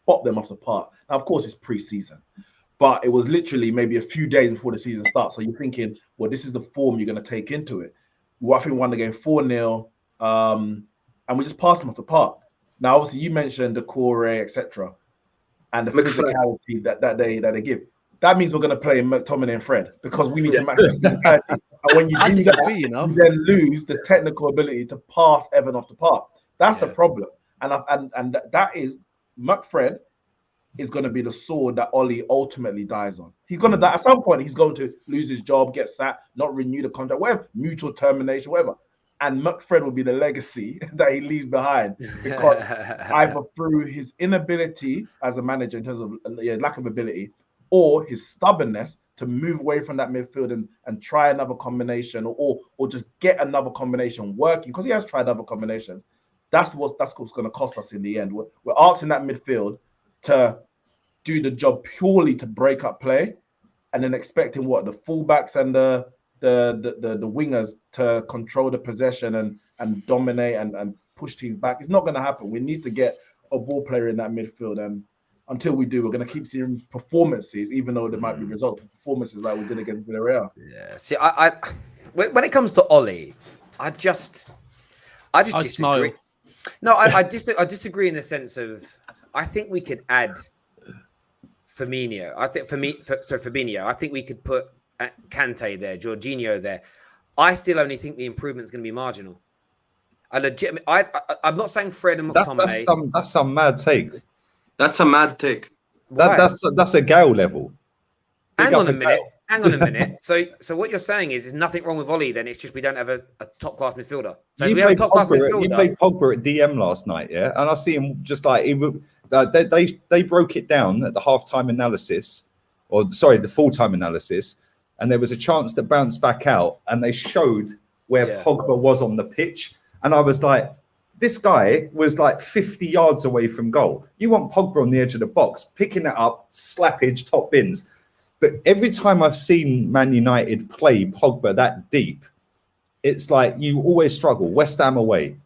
popped them off the park. Now, of course, it's pre-season, but it was literally maybe a few days before the season starts. So you're thinking, well, this is the form you're going to take into it. Well, I think we won the game 4-0, and we just passed them off the park. Now, obviously, you mentioned the core, etc., and the physicality that they give. That means we're going to play McTominay and Fred because we need to match the physicality. And when you do that, you then lose the technical ability to pass Evan off the park. That's the problem. And that is McFred is going to be the sword that Oli ultimately dies on. He's going to die at some point. He's going to lose his job, get sacked, not renew the contract, whatever, mutual termination, whatever. And McFred will be the legacy that he leaves behind because either through his inability as a manager in terms of lack of ability, or his stubbornness to move away from that midfield and try another combination, or just get another combination working, because he has tried other combinations. That's what's going to cost us in the end. We're asking that midfield to do the job purely to break up play, and then expecting the fullbacks and the wingers to control the possession and dominate and push teams back. It's not going to happen. We need to get a ball player in that midfield, and until we do, we're going to keep seeing performances, even though there might be results. Performances like we did against Villarreal. Yeah. See, I when it comes to Oli, I just disagree. Smile. No, I disagree in the sense of I think we could add Firmino. Fabinho. I think we could put Kante there, Jorginho there. I still only think the improvement is going to be marginal. I'm not saying Fred and McTominay. That's some mad take. That's a mad take. That's a Gale level. Hang on a minute. So what you're saying is nothing wrong with Oli. Then it's just we don't have a top class midfielder. So you played Pogba at DM last night, yeah, and I see him just like they broke it down at the halftime analysis, the full time analysis, and there was a chance to bounce back out, and they showed where Pogba was on the pitch, and I was like, this guy was like 50 yards away from goal. You want Pogba on the edge of the box, picking it up, slappage, top bins. But every time I've seen Man United play Pogba that deep, it's like you always struggle. West Ham away,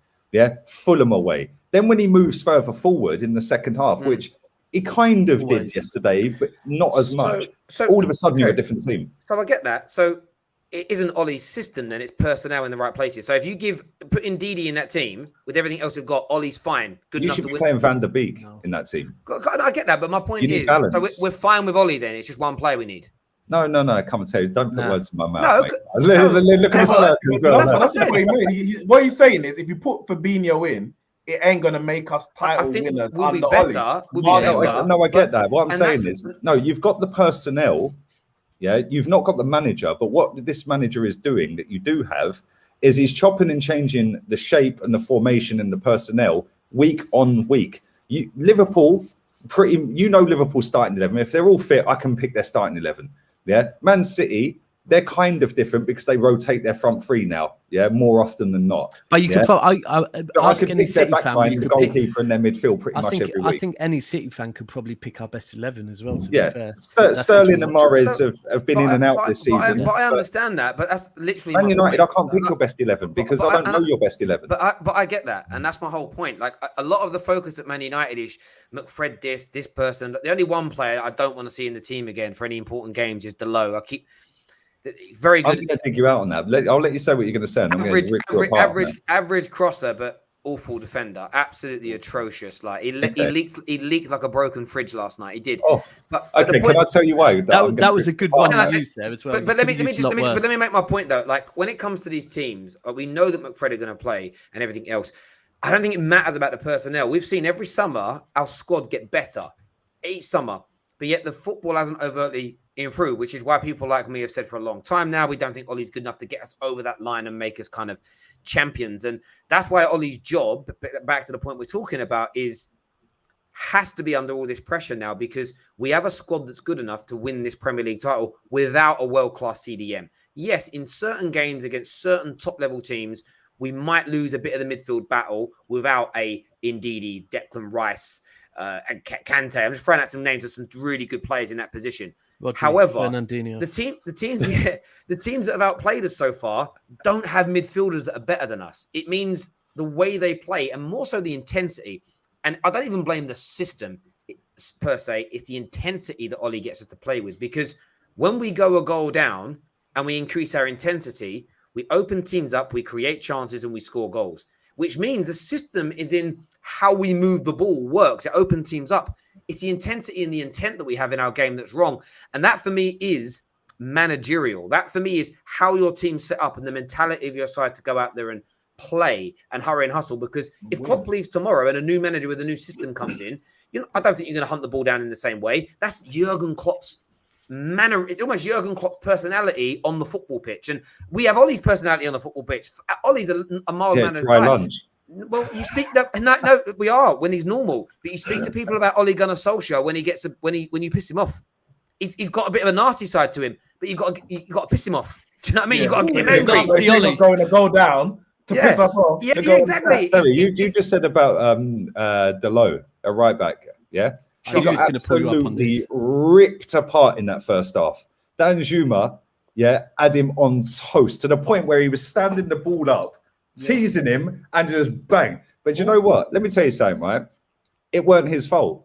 Fulham away. Then when he moves further forward in the second half, which he kind of did yesterday, but not as much, so all of a sudden you're a different team. So I get that. So it isn't Ollie's system, then it's personnel in the right places. So if you put in Didi in that team with everything else we've got, Ollie's fine, good enough to win. You should be playing Van der Beek in that team. I get that, but my point is, so we're fine with Ollie. Then it's just one player we need. No. Come and tell you. Don't put words in my mouth. No, mate. Look at the smirk as well. That's what he made. What he's saying is, if you put Fabinho in, it ain't gonna make us title winners we'll be under better. Oli. We'll be better. No, I get that. What I'm and saying that's- is, no, you've got the personnel. Yeah, you've not got the manager. But what this manager is doing that you do have is he's chopping and changing the shape and the formation and the personnel week on week. Liverpool, Liverpool starting 11. If they're all fit, I can pick their starting 11. Yeah, Man City, they're kind of different because they rotate their front three now. Yeah, more often than not. But you could probably ask could any pick their City back fan. line, You the could pick, goalkeeper, and their midfield pretty much every week. I think any City fan could probably pick our best 11 as well. To be fair, Sterling and Mahrez have been in and out this season. But I understand that. But that's literally Man United. point. I can't pick your best 11 because I don't know your best 11. But I get that, and that's my whole point. Like a lot of the focus at Man United is McFred, this person. The only one player I don't want to see in the team again for any important games is Delo. Very good. I'm going to dig you out on that. I'll let you say what you're going to say. And Average crosser, but awful defender. Absolutely atrocious. Like he leaked like a broken fridge last night. He did. Oh, but can I tell you why? That was a good one to use there as well. But let me make my point though. Like when it comes to these teams, we know that McFred are going to play and everything else. I don't think it matters about the personnel. We've seen every summer our squad get better each summer, but yet the football hasn't overtly improved, which is why people like me have said for a long time now, we don't think Ollie's good enough to get us over that line and make us kind of champions. And that's why Ollie's job, back to the point we're talking about, has to be under all this pressure now, because we have a squad that's good enough to win this Premier League title without a world-class CDM. Yes, in certain games against certain top-level teams, we might lose a bit of the midfield battle without a Ndidi, Declan Rice, and Kante. I'm just throwing out some names of some really good players in that position. However, the teams that have outplayed us so far don't have midfielders that are better than us. It means the way they play, and more so the intensity. And I don't even blame the system per se. It's the intensity that Ollie gets us to play with. Because when we go a goal down and we increase our intensity, we open teams up, we create chances, and we score goals. Which means the system is in how we move the ball works. It opens teams up. It's the intensity and the intent that we have in our game that's wrong. And that for me is managerial. That for me is how your team's set up and the mentality of your side to go out there and play and hurry and hustle. Because if Klopp leaves tomorrow and a new manager with a new system comes in, I don't think you're going to hunt the ball down in the same way. That's Jurgen Klopp's manner. It's almost Jurgen Klopp's personality on the football pitch. And we have Ollie's personality on the football pitch. Ollie's a mild-mannered guy. Lunch. Well, you speak that no, we are when he's normal, but you speak to people about Ole Gunnar Solskjaer when you piss him off. He's got a bit of a nasty side to him, but you got to piss him off. Do you know what I mean? You got to get him angry. He's going to go down to piss us off. Yeah, exactly. You just said about Delo, a right back. Yeah, he was going to pull you up on this. Ripped apart in that first half. Dan Juma, had him on toast to the point where he was standing the ball up, teasing him, and just bang. But you know what? Let me tell you something, right? It weren't his fault.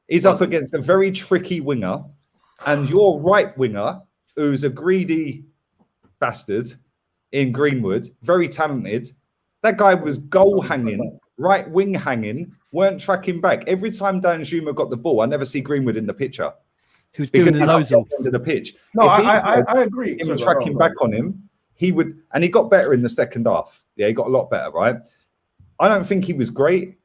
He's up against a very tricky winger, and your right winger, who's a greedy bastard in Greenwood, very talented. That guy was goal hanging, right wing hanging, weren't tracking back. Every time Dan Juma got the ball, I never see Greenwood in the picture. He was doing the nose on the pitch. No, I agree. Him tracking back on him, he would, and he got better in the second half. Yeah, he got a lot better, right? I don't think he was great,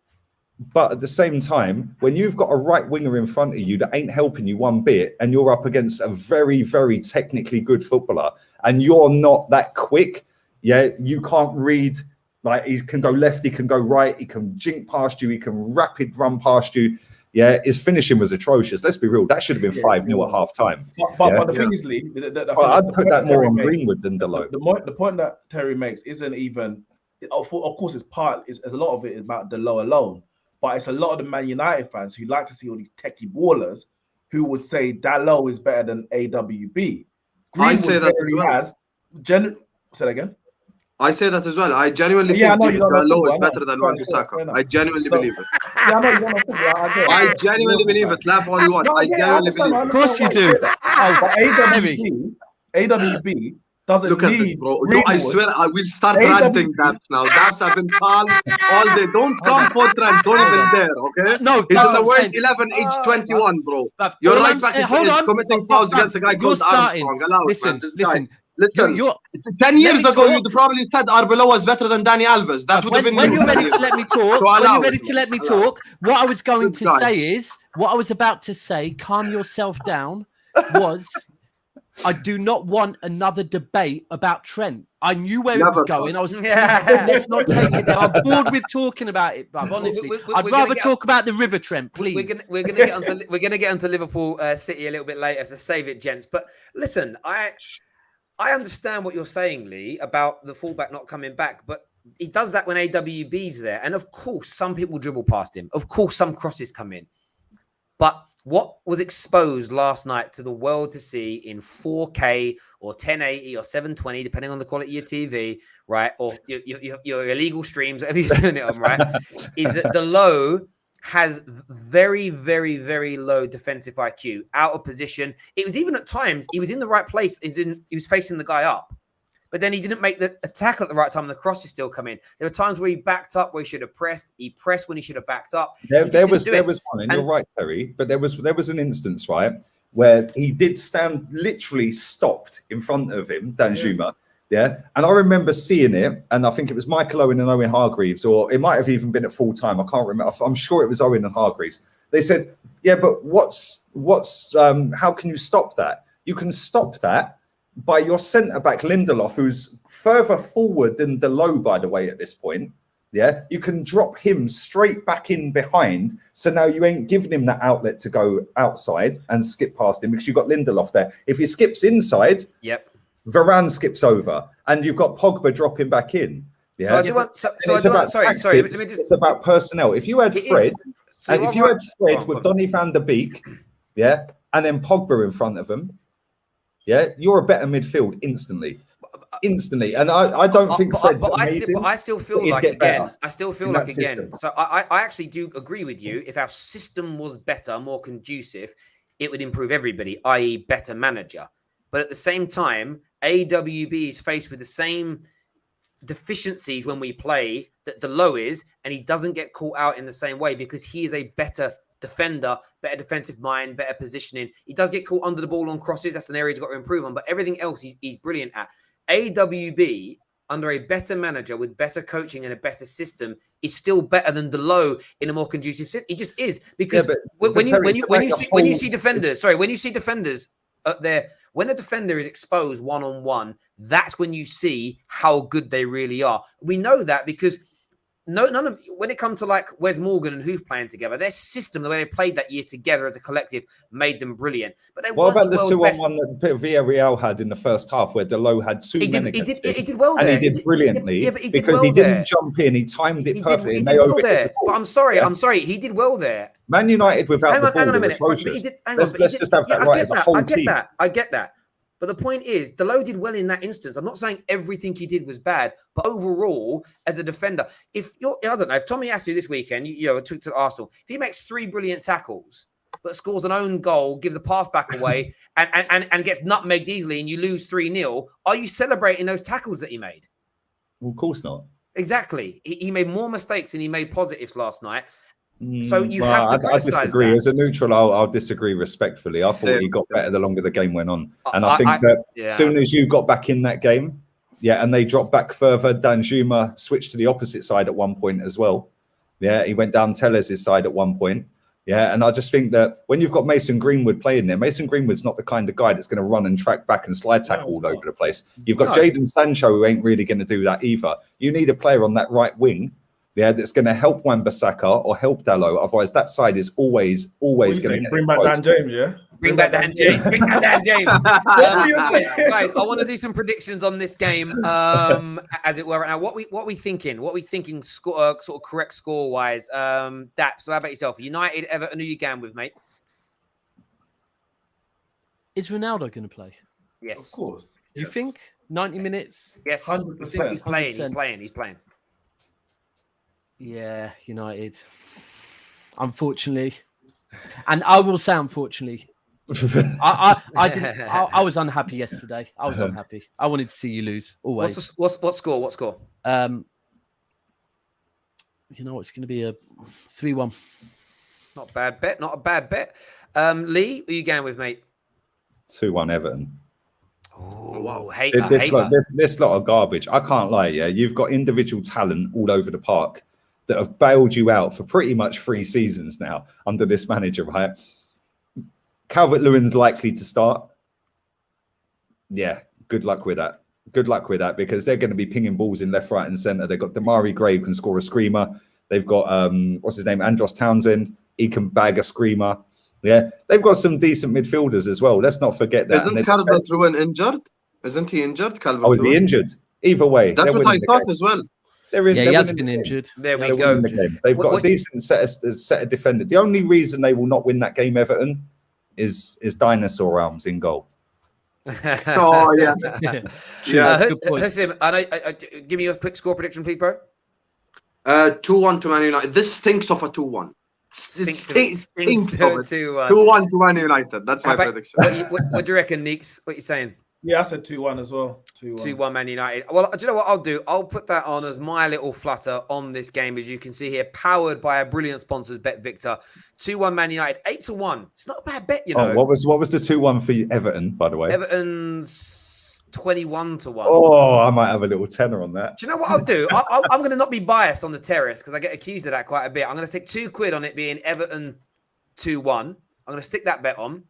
but at the same time, when you've got a right winger in front of you that ain't helping you one bit, and you're up against a very, very technically good footballer, and you're not that quick, you can't read. Like, he can go left, he can go right, he can jink past you, he can rapid run past you. Yeah, his finishing was atrocious. Let's be real. That should have been 5-0 at half time. But the thing is, Lee, I'd put that more on Greenwood than Delo. The point that Terry makes isn't even, of course, it's a lot of it is about Delo alone, but it's a lot of the Man United fans who like to see all these techie ballers who would say Delo is better than AWB. I say that as well. Say that again. I say that as well. I genuinely think Delo is better than Wan-Bissaka. I genuinely believe it. I genuinely believe it. Laugh all you want. I genuinely believe it. Of course you do. But AWB doesn't Look at this, need bro. No, I Greenwood. swear I will start AW ranting Daps now. Daps have been calm all day. Don't come for Trent. Don't even dare, okay? No, He's that's in the what worst I'm saying. 11, age 21, bro. Bruv, Your all right I'm back saying- is hold on. committing fouls against a guy You're called starting. Armstrong. Allow it, Listen, man. This guy. listen. Listen, You're 10 let years me ago, talk. you'd probably said Arbeloa is better than Danny Alves. That would have been when you. you're ready to let me talk, So when allow you're it, ready to man. let me Allow it. talk, what I was going Good to guy. say is, what I was about to say, calm yourself down, was I do not want another debate about Trent. I knew where it was Never, going. I was Yeah. let's not take it there. I'm bored with talking about it, bruv. Honestly, we're I'd gonna rather get- talk about the River Trent, please. We're gonna get onto Liverpool City a little bit later, so save it, gents. But listen, I understand what you're saying, Lee, about the fullback not coming back, but he does that when AWB's there, and of course, some people dribble past him. Of course, some crosses come in, but what was exposed last night to the world to see in 4K or 1080 or 720, depending on the quality of your TV, right, or your illegal streams, whatever you're doing it on, right, is that the low has very, very, very low defensive IQ, out of position. It was even at times, he was in the right place. He was facing the guy up, but then he didn't make the attack at the right time. The cross is still coming. There were times where he backed up where he should have pressed. He pressed when he should have backed up. There was one, and you're right, Terry, but there was an instance, right, where he did stand literally stopped in front of him, Danjuma. Yeah, and I remember seeing it, and I think it was Michael Owen and Owen Hargreaves, or it might have even been at full time. I can't remember. I'm sure it was Owen and Hargreaves. They said, "Yeah, but how can you stop that? You can stop that by your centre back Lindelof, who's further forward than the low, by the way, at this point. Yeah, you can drop him straight back in behind. So now you ain't giving him that outlet to go outside and skip past him because you've got Lindelof there. If he skips inside, yep, Varane skips over, and you've got Pogba dropping back in. Yeah, so I do want. Sorry. Let me just. It's about personnel. If you had Fred, and if you had Fred with Donny van der Beek, yeah, and then Pogba in front of him, yeah, you're a better midfield instantly. And I don't think Fred's amazing. But I still feel like again. I still feel like again. So I actually do agree with you. If our system was better, more conducive, it would improve everybody, i.e., better manager. But at the same time, AWB is faced with the same deficiencies when we play that the low is, and he doesn't get caught out in the same way because he is a better defender, better defensive mind, better positioning. He does get caught under the ball on crosses. That's an area he's got to improve on. But everything else he's brilliant at. AWB, under a better manager with better coaching and a better system, is still better than the low in a more conducive system. It just is because when you see defenders there, when a defender is exposed one-on-one, that's when you see how good they really are. We know that because when it comes to like Wes Morgan and Hoof playing together, their system, the way they played that year together as a collective, made them brilliant. But they what about the 2-on-1 that Villarreal had in the first half, where Delo had two men against him? He did well there. And he did brilliantly because he didn't jump in. He timed it perfectly. He did well there. But I'm sorry. He did well there. Man United without the ball, hang on a minute. Let's just have that right as a whole team. I get that. But the point is, Delo did well in that instance. I'm not saying everything he did was bad, but overall, as a defender, I don't know, if Tommy Asu this weekend, took to Arsenal, if he makes 3 brilliant tackles, but scores an own goal, gives a pass back away, and gets nutmegged easily, and you lose 3-0, are you celebrating those tackles that he made? Well, of course not. Exactly. He made more mistakes than he made positives last night. So you have to I disagree. that. As a neutral, I'll disagree respectfully. I thought he got better the longer the game went on. And I think that as soon as you got back in that game, and they dropped back further, Danjuma switched to the opposite side at one point as well. Yeah, he went down Tellez' side at one point. Yeah, and I just think that when you've got Mason Greenwood playing there, Mason Greenwood's not the kind of guy that's going to run and track back and slide tackle all over the place. You've got Jadon Sancho, who ain't really going to do that either. You need a player on that right wing, that's going to help Wan-Bissaka or help Dalot. Otherwise, that side is always going to bring back Dan James, yeah? Bring back Dan James. Guys, I want to do some predictions on this game, as it were. Right now, what we thinking? What we thinking? Sort of correct score wise. Daps. So how about yourself? United, Everton. Who you going with, mate? Is Ronaldo going to play? Yes, of course. You think 90 minutes? Yes, 100%. He's playing. He's playing. Yeah, United. Unfortunately, and I will say unfortunately, I didn't. I was unhappy yesterday. I was unhappy. I wanted to see you lose always. What score? What score? You know, it's going to be a 3-1. Not a bad bet. Not a bad bet. Lee, who are you going with, mate? 2-1 Everton. Oh, wow. This lot of garbage. I can't lie. Yeah, you've got individual talent all over the park that have bailed you out for pretty much 3 seasons now under this manager, right? Calvert-Lewin's likely to start. Yeah, good luck with that. Good luck with that, because they're going to be pinging balls in left, right, and centre. They've got Damari Gray, who can score a screamer. They've got what's his name, Andros Townsend. He can bag a screamer. Yeah, they've got some decent midfielders as well. Let's not forget that. Isn't Calvert-Lewin injured? Isn't he injured, Calvert-Lewin? Oh, is he injured? Either way, that's what I thought as well. He has been injured. There we go. They've got a decent set of defenders. The only reason they will not win that game, Everton, is dinosaur arms in goal. Oh yeah. Husam, give me a quick score prediction, please, bro. 2-1 to Man United. This stinks of a 2-1. Stinks of it. 2-1 to Man United. That's my prediction. What do you reckon, Neeks? What are you saying? Yeah, I said 2-1 as well. 2-1 Man United. Well, do you know what I'll do? I'll put that on as my little flutter on this game, as you can see here, powered by our brilliant sponsors, Bet Victor. 2-1 Man United, 8-1. It's not a bad bet, you know. What was the 2-1 for Everton, by the way? Everton's 21-1. Oh, I might have a little tenner on that. Do you know what I'll do? I'm going to not be biased on the terrace, because I get accused of that quite a bit. I'm going to stick £2 on it being Everton 2-1. I'm going to stick that bet on.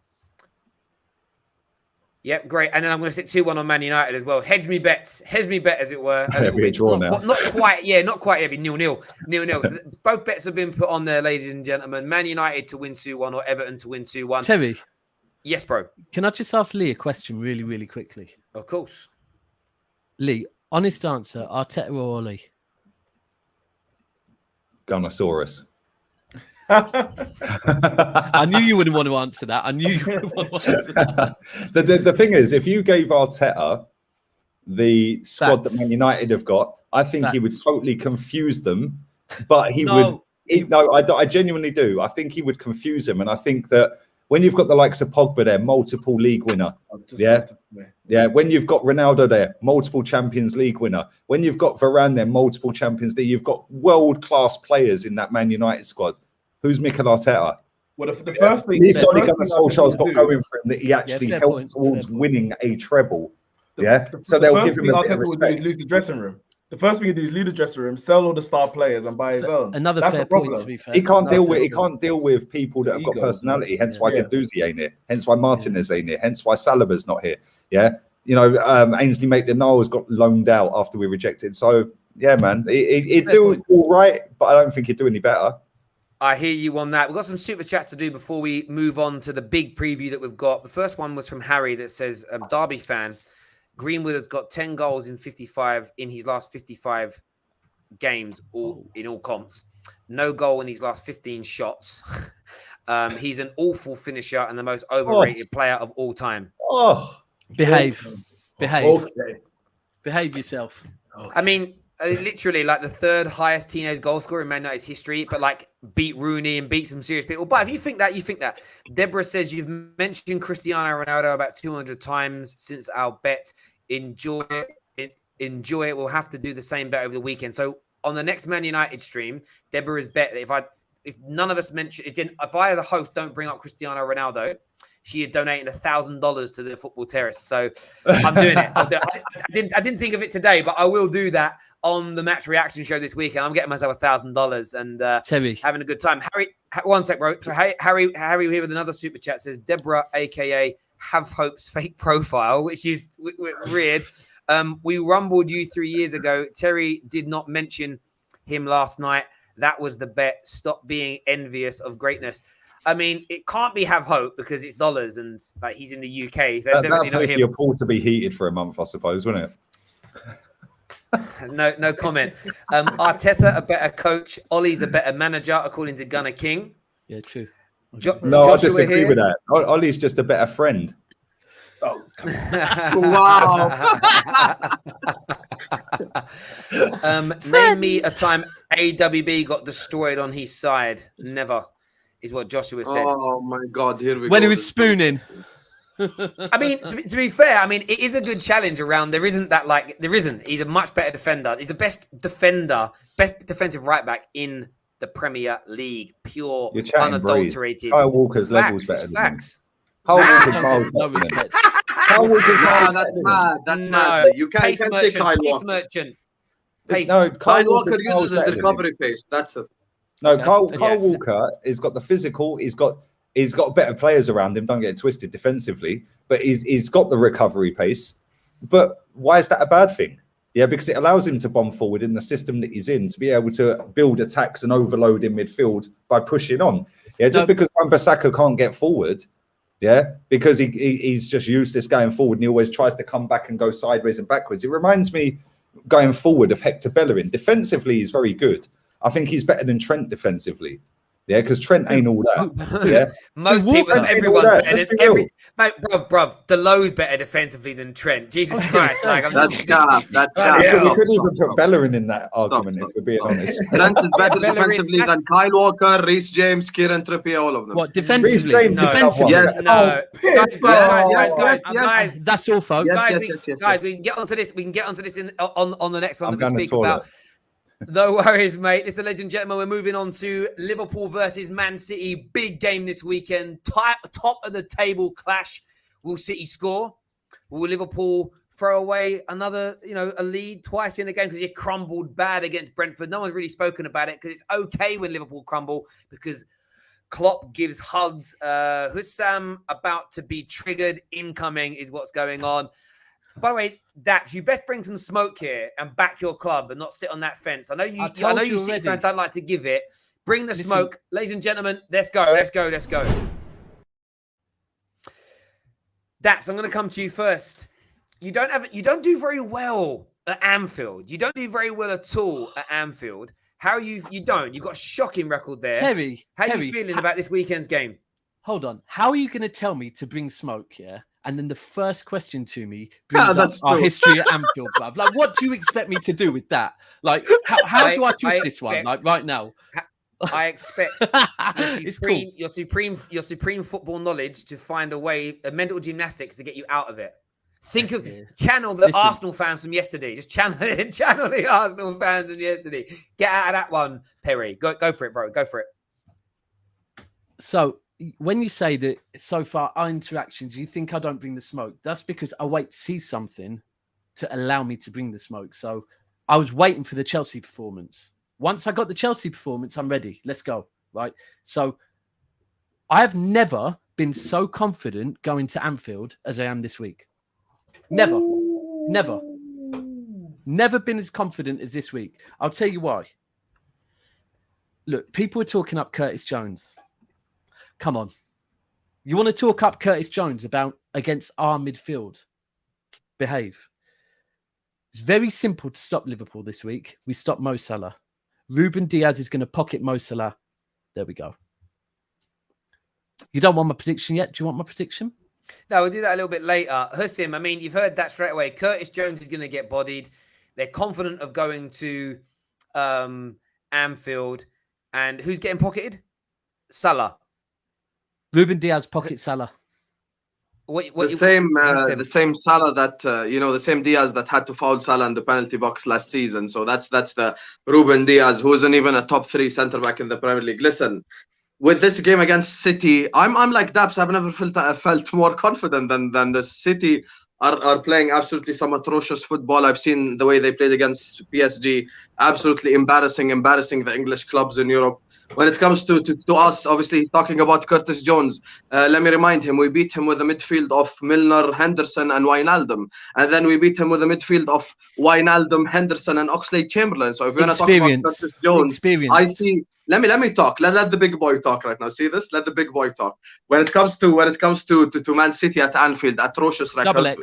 Yep, great. And then I'm going to stick 2-1 on Man United as well. Hedge me bet, as it were. It'll be a draw now. Not quite. Yeah, not quite. It'll be 0-0. 0-0. So both bets have been put on there, ladies and gentlemen. Man United to win 2-1 or Everton to win 2-1. Terry. Yes, bro. Can I just ask Lee a question really, really quickly? Of course. Lee, honest answer, Arteta or Ole? Gunnosaurus. I knew you wouldn't want to answer that. The thing is, if you gave Arteta the squad that Man United have got, I think he would totally confuse them. But I genuinely do. I think he would confuse them, and I think that when you've got the likes of Pogba there, multiple league winner, when you've got Ronaldo there, multiple Champions League winner, when you've got Varane there, multiple Champions League, you've got world-class players in that Man United squad. Who's Mikel Arteta? Well, the first thing he's only got Solskjaer's got going for him that he actually helped towards winning a treble. So they'll give him a bit of respect. Lose the dressing room. The first thing you do is leave the dressing room, sell all the star players, and buy his own. Another That's fair point. To be fair, he can't deal with people that have got personality. Hence why Guendouzi ain't here. Hence why Martinez ain't here. Hence why Saliba's not here. Yeah, you know, Ainsley Maitland-Niles got loaned out after we rejected. So yeah, man, he'd do all right, but I don't think he'd do any better. I hear you on that. We've got some super chats to do before we move on to the big preview that we've got. The first one was from Harry that says, Derby fan, Greenwood has got 10 goals in his last 55 games in all comps. No goal in his last 15 shots. He's an awful finisher and the most overrated player of all time. Behave yourself. I mean, literally like the third highest teenage goal scorer in Man United's history, but like beat Rooney and beat some serious people. But if you think that, you think that. Deborah says you've mentioned Cristiano Ronaldo about 200 times since our bet. Enjoy it. We'll have to do the same bet over the weekend. So on the next Man United stream, Deborah's bet that if none of us mention it, if I as a host don't bring up Cristiano Ronaldo, she is donating $1,000 to the Football Terrace. So I'm doing it. I didn't think of it today, but I will do that on the match reaction show this weekend. I'm getting myself $1,000 and having a good time. Harry, one sec, bro. So Harry here with another super chat says Deborah, aka Have Hope's fake profile, which is weird. We rumbled you 3 years ago. Terry did not mention him last night. That was the bet. Stop being envious of greatness. I mean, it can't be Have Hope because it's dollars and like he's in the UK. So that'd make your pool to be heated for a month, I suppose, wouldn't it? No comment. Arteta a better coach. Ollie's a better manager, according to Gunnar King. Yeah, true. I disagree with that. Ollie's just a better friend. Oh, wow. Name me a time AWB got destroyed on his side. Never. is what Joshua said. Oh my God, here we go. When he was spooning. I mean, to be fair, I mean, it is a good challenge around. There isn't. He's a much better defender. He's the best defensive right back in the Premier League. Pure, unadulterated. Kyle Walker's levels better than him. Kyle Walker's No respect. Kyle Walker's Nah, that's mad. That's mad. You can't Pace say merchant. Kyle Pace Walker. merchant. Pace. No, Kyle Walker Walker's uses his better than him. recovery pace. That's it. No, Okay. Kyle Yeah. Walker has got the physical. He's got better players around him. Don't get it twisted defensively, but he's got the recovery pace. But why is that a bad thing? Yeah, because it allows him to bomb forward in the system that he's in, to be able to build attacks and overload in midfield by pushing on. Yeah, just because Wan-Bissaka can't get forward, yeah, because he's just useless going forward and he always tries to come back and go sideways and backwards. It reminds me going forward of Hector Bellerin. Defensively, he's very good. I think he's better than Trent defensively. Yeah, because Trent ain't all that. Yeah, Most people, everyone's better than bruv. Delow's better defensively than Trent. Jesus Christ! Like, I'm That's cap. That's cap. Yeah. we could even put Bellerin in that argument if we're being honest. Trent is better Bellerin, defensively that's- than Kyle Walker, Reece James, Kieran Trippier, all of them. What, defensively? James is Defensively. top Yes. No, Yes. guys. That's all, folks. Yes. Guys, we can get onto this. We can get onto this on the next one I'm that we going to speak toilet. about. No worries, mate. It's the legend, gentlemen. We're moving on to Liverpool versus Man City. Big game this weekend. Top of the table clash. Will City score? Will Liverpool throw away another, a lead twice in the game because you crumbled bad against Brentford? No one's really spoken about it because it's okay when Liverpool crumble because Klopp gives hugs. Husam about to be triggered. Incoming is what's going on. By the way, Daps, you best bring some smoke here and back your club and not sit on that fence. I know you City fans don't like to give it. Bring the smoke. Ladies and gentlemen, let's go. Daps, I'm going to come to you first. You don't do very well at Anfield. You don't do very well at all at Anfield. You don't. You've got a shocking record there. Terry, How are you feeling about this weekend's game? hold on. How are you going to tell me to bring smoke, yeah? And then the first question to me brings up our history at Anfield, bruv. Like, what do you expect me to do with that? Like, how do I twist this one? Like, right now. I expect your supreme football knowledge to find a way, mental gymnastics to get you out of it. Channel the Arsenal fans from yesterday. Just channel the Arsenal fans from yesterday. Get out of that one, Perry. Go for it, bro. Go for it. So when you say that so far our interactions, you think I don't bring the smoke. That's because I wait to see something to allow me to bring the smoke. So I was waiting for the Chelsea performance. Once I got the Chelsea performance, I'm ready. Let's go. Right. So I have never been so confident going to Anfield as I am this week. Never been as confident as this week. I'll tell you why. Look, people are talking up Curtis Jones. Come on. You want to talk up Curtis Jones against our midfield? Behave. It's very simple to stop Liverpool this week. We stop Mo Salah. Ruben Diaz is going to pocket Mo Salah. There we go. You don't want my prediction yet? Do you want my prediction? No, we'll do that a little bit later. Husam, I mean, you've heard that straight away. Curtis Jones is going to get bodied. They're confident of going to Anfield. And who's getting pocketed? Salah. Ruben Diaz pocket Salah. The same Salah that the same Diaz that had to foul Salah in the penalty box last season. So that's the Ruben Diaz, who isn't even a top 3 centre back in the Premier League. Listen, with this game against City, I'm like Daps. I've never felt more confident than the City are playing absolutely some atrocious football. I've seen the way they played against PSG, absolutely embarrassing the English clubs in Europe. When it comes to us, obviously talking about Curtis Jones, let me remind him, we beat him with a midfield of Milner, Henderson and Wijnaldum. And then we beat him with a midfield of Wijnaldum, Henderson and Oxlade-Chamberlain. So if we're going to talk about Curtis Jones, I see... Let me talk. Let the big boy talk right now. See this? Let the big boy talk. When it comes to Man City at Anfield, atrocious record.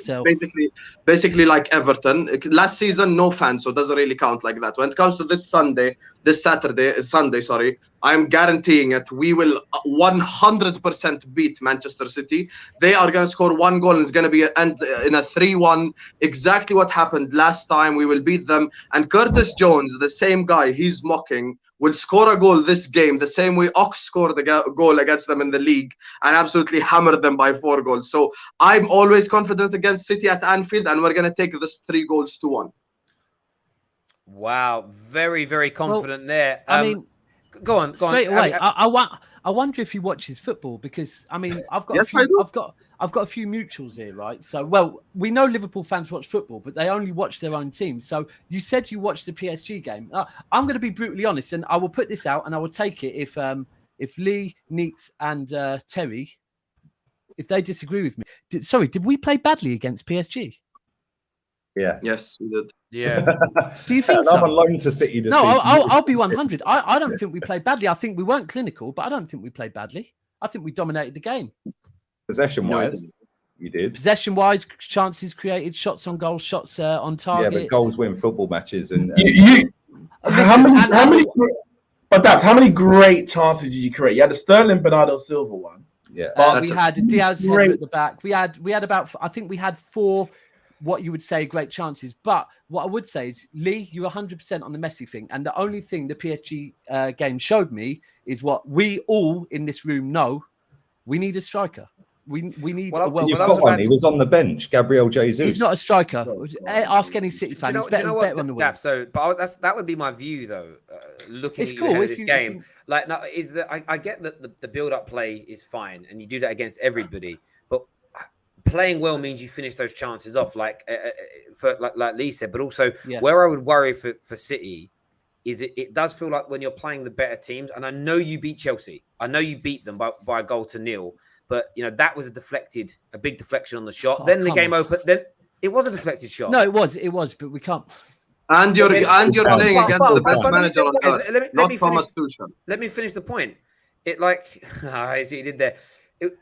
Basically like Everton. Last season, no fans, so it doesn't really count like that. When it comes to this Sunday, I'm guaranteeing it. We will 100% beat Manchester City. They are going to score 1 goal and it's going to be in a 3-1. Exactly what happened last time. We will beat them. And Curtis Jones, the same guy he's mocking, will score a goal this game the same way Ox scored the goal against them in the league and absolutely hammered them by 4 goals. So I'm always confident against City at Anfield, and we're going to take this 3-1. Wow, very, very confident there. I mean, go on. Straight away, I wonder if he watches football, because I mean, I've got a few mutuals here, right? So, well, we know Liverpool fans watch football, but they only watch their own team. So you said you watched the PSG game. I'm going to be brutally honest, and I will put this out, and I will take it if Lee, Neeks, and Terry, if they disagree with me. Did we play badly against PSG? Yeah. Yes, we did. Yeah. Do you think so? I'm alone to City this season. I'll be 100. I don't think we played badly. I think we weren't clinical, but I don't think we played badly. I think we dominated the game. Possession-wise, you did. Possession-wise, chances created, shots on goal, shots on target. Yeah, but goals win football matches. How many great chances did you create? You had the Sterling Bernardo Silva one. Yeah. We had Diaz at the back. We had about, I think we had 4 what you would say great chances. But what I would say is, Lee, you're 100% on the Messi thing. And the only thing the PSG game showed me is what we all in this room know. We need a striker. We need a You've got one. He was on the bench, Gabriel Jesus. He's not a striker. Ask any City fan. He's better on the wing. So, but that would be my view, though. Looking at this game, like, now, is that I get that the build-up play is fine, and you do that against everybody. But playing well means you finish those chances off, like Lee said. But also, where I would worry for City is it does feel like when you're playing the better teams, and I know you beat Chelsea. I know you beat them by a goal to nil. But, that was a big deflection on the shot. Then the game opened. Then it was a deflected shot. No, it was, but we can't. And you're playing against the best manager on earth. Let me finish the point. I see what you did there.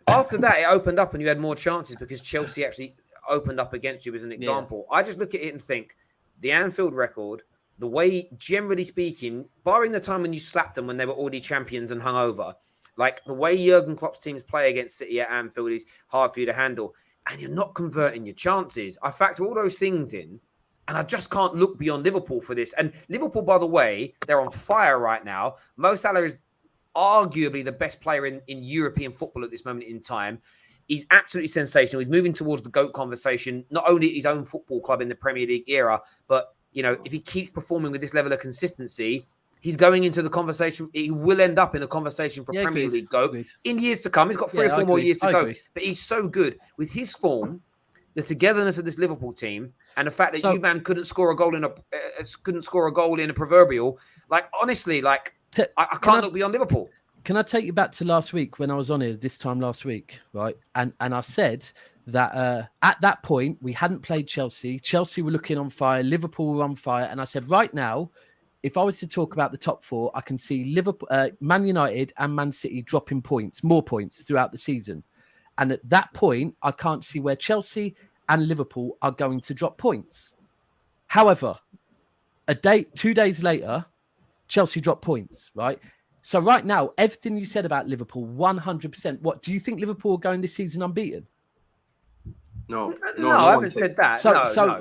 After that, it opened up and you had more chances because Chelsea actually opened up against you as an example. Yeah. I just look at it and think the Anfield record, the way, generally speaking, barring the time when you slapped them when they were already champions and hungover, like the way Jurgen Klopp's teams play against City at Anfield is hard for you to handle, and you're not converting your chances. I factor all those things in, and I just can't look beyond Liverpool for this. And Liverpool, by the way, they're on fire right now. Mo Salah is arguably the best player in European football at this moment in time. He's absolutely sensational. He's moving towards the GOAT conversation, not only at his own football club in the Premier League era, but, if he keeps performing with this level of consistency, he's going into the conversation. He will end up in a conversation for Premier League GOAT in years to come. He's got 3 or 4 more years to go. But he's so good with his form, the togetherness of this Liverpool team, and the fact that Husam couldn't score a goal in a proverbial. Like, honestly, I can't look beyond Liverpool. Can I take you back to last week when I was on here this time last week, right? And I said that at that point we hadn't played Chelsea. Chelsea were looking on fire. Liverpool were on fire, and I said, right now, if I was to talk about the top 4, I can see Liverpool, Man United and Man City dropping more points throughout the season. And at that point, I can't see where Chelsea and Liverpool are going to drop points. However, 2 days later, Chelsea dropped points, right? So right now, everything you said about Liverpool, 100%. What, do you think Liverpool are going this season unbeaten? No, I haven't said that.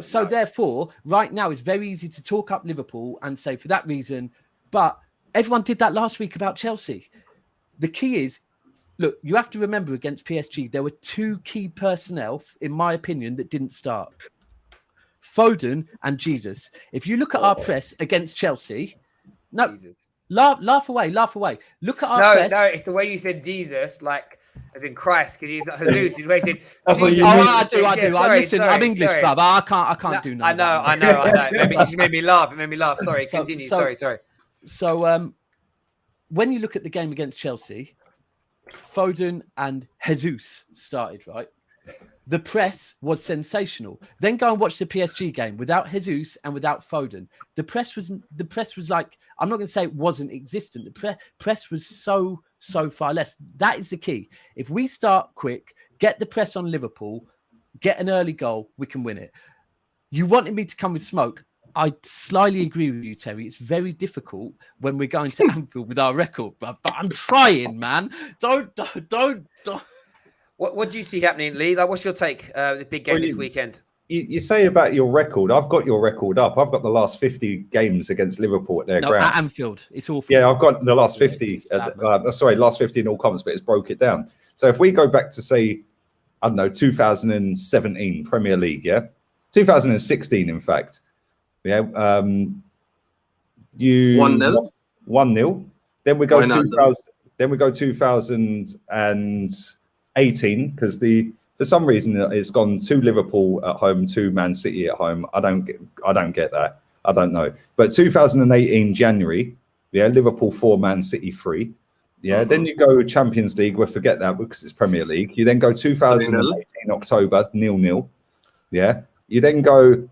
So therefore, right now it's very easy to talk up Liverpool and say for that reason, but everyone did that last week about Chelsea. The key is, look, you have to remember against PSG, there were 2 key personnel, in my opinion, that didn't start. Foden and Jesus. If you look at our press against Chelsea, laugh away. Look at our press. No, it's the way you said Jesus, like, as in Christ, because he's not Jesus. He's wasted. I do. Listen, I'm English, bruv. I can't do nothing. I know. It just made me laugh. Sorry, continue. Sorry. So, when you look at the game against Chelsea, Foden and Jesus started, right? The press was sensational. Then go and watch the PSG game without Jesus and without Foden. The press was like, I'm not going to say it wasn't existent. The press was so far less. That is the key. If we start quick, get the press on Liverpool, get an early goal, we can win it. You wanted me to come with smoke. I slightly agree with you, Terry. It's very difficult when we're going to Anfield with our record, but I'm trying, man. Don't. What do you see happening, Lee? Like, what's your take? The big game this weekend. you say about your record. I've got your record up. I've got the last 50 games against Liverpool at their ground. At Anfield. It's awful. Yeah, I've got the last 50. Last 50 in all comps, but it's broke it down. So if we go back to say, I don't know, 2017 Premier League, 2016, in fact, you 1-0. 1-0. Then we go 2000. Then we go 2018 because for some reason it's gone to Liverpool at home, to Man City at home. I don't get that. I don't know. But 2018 January, Liverpool 4, Man City 3. Then you go Champions League. We'll forget that because it's Premier League. You then go 2018 October 0-0. Yeah. You then go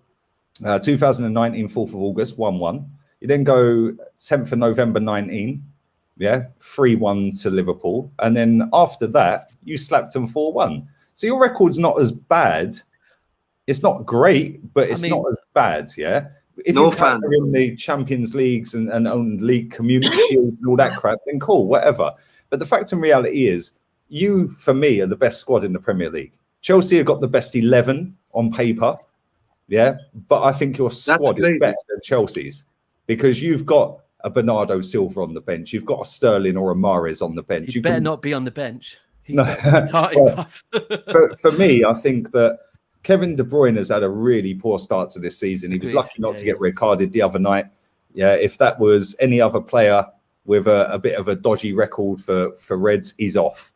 2019 4th of August 1-1. You then go 10th of November 19. 3-1 to Liverpool. And then after that, you slapped them 4-1. So your record's not as bad. It's not great, but it's not as bad, If no you factor in the Champions Leagues and league community shields and all that crap, then cool, whatever. But the fact and reality is, you, for me, are the best squad in the Premier League. Chelsea have got the best 11 on paper, but I think your squad is better than Chelsea's because you've got a Bernardo Silva on the bench. You've got a Sterling or a Mahrez on the bench. You better not be on the bench. No. For me, I think that Kevin De Bruyne has had a really poor start to this season. He was lucky not to get red carded the other night. If that was any other player with a bit of a dodgy record for Reds, he's off.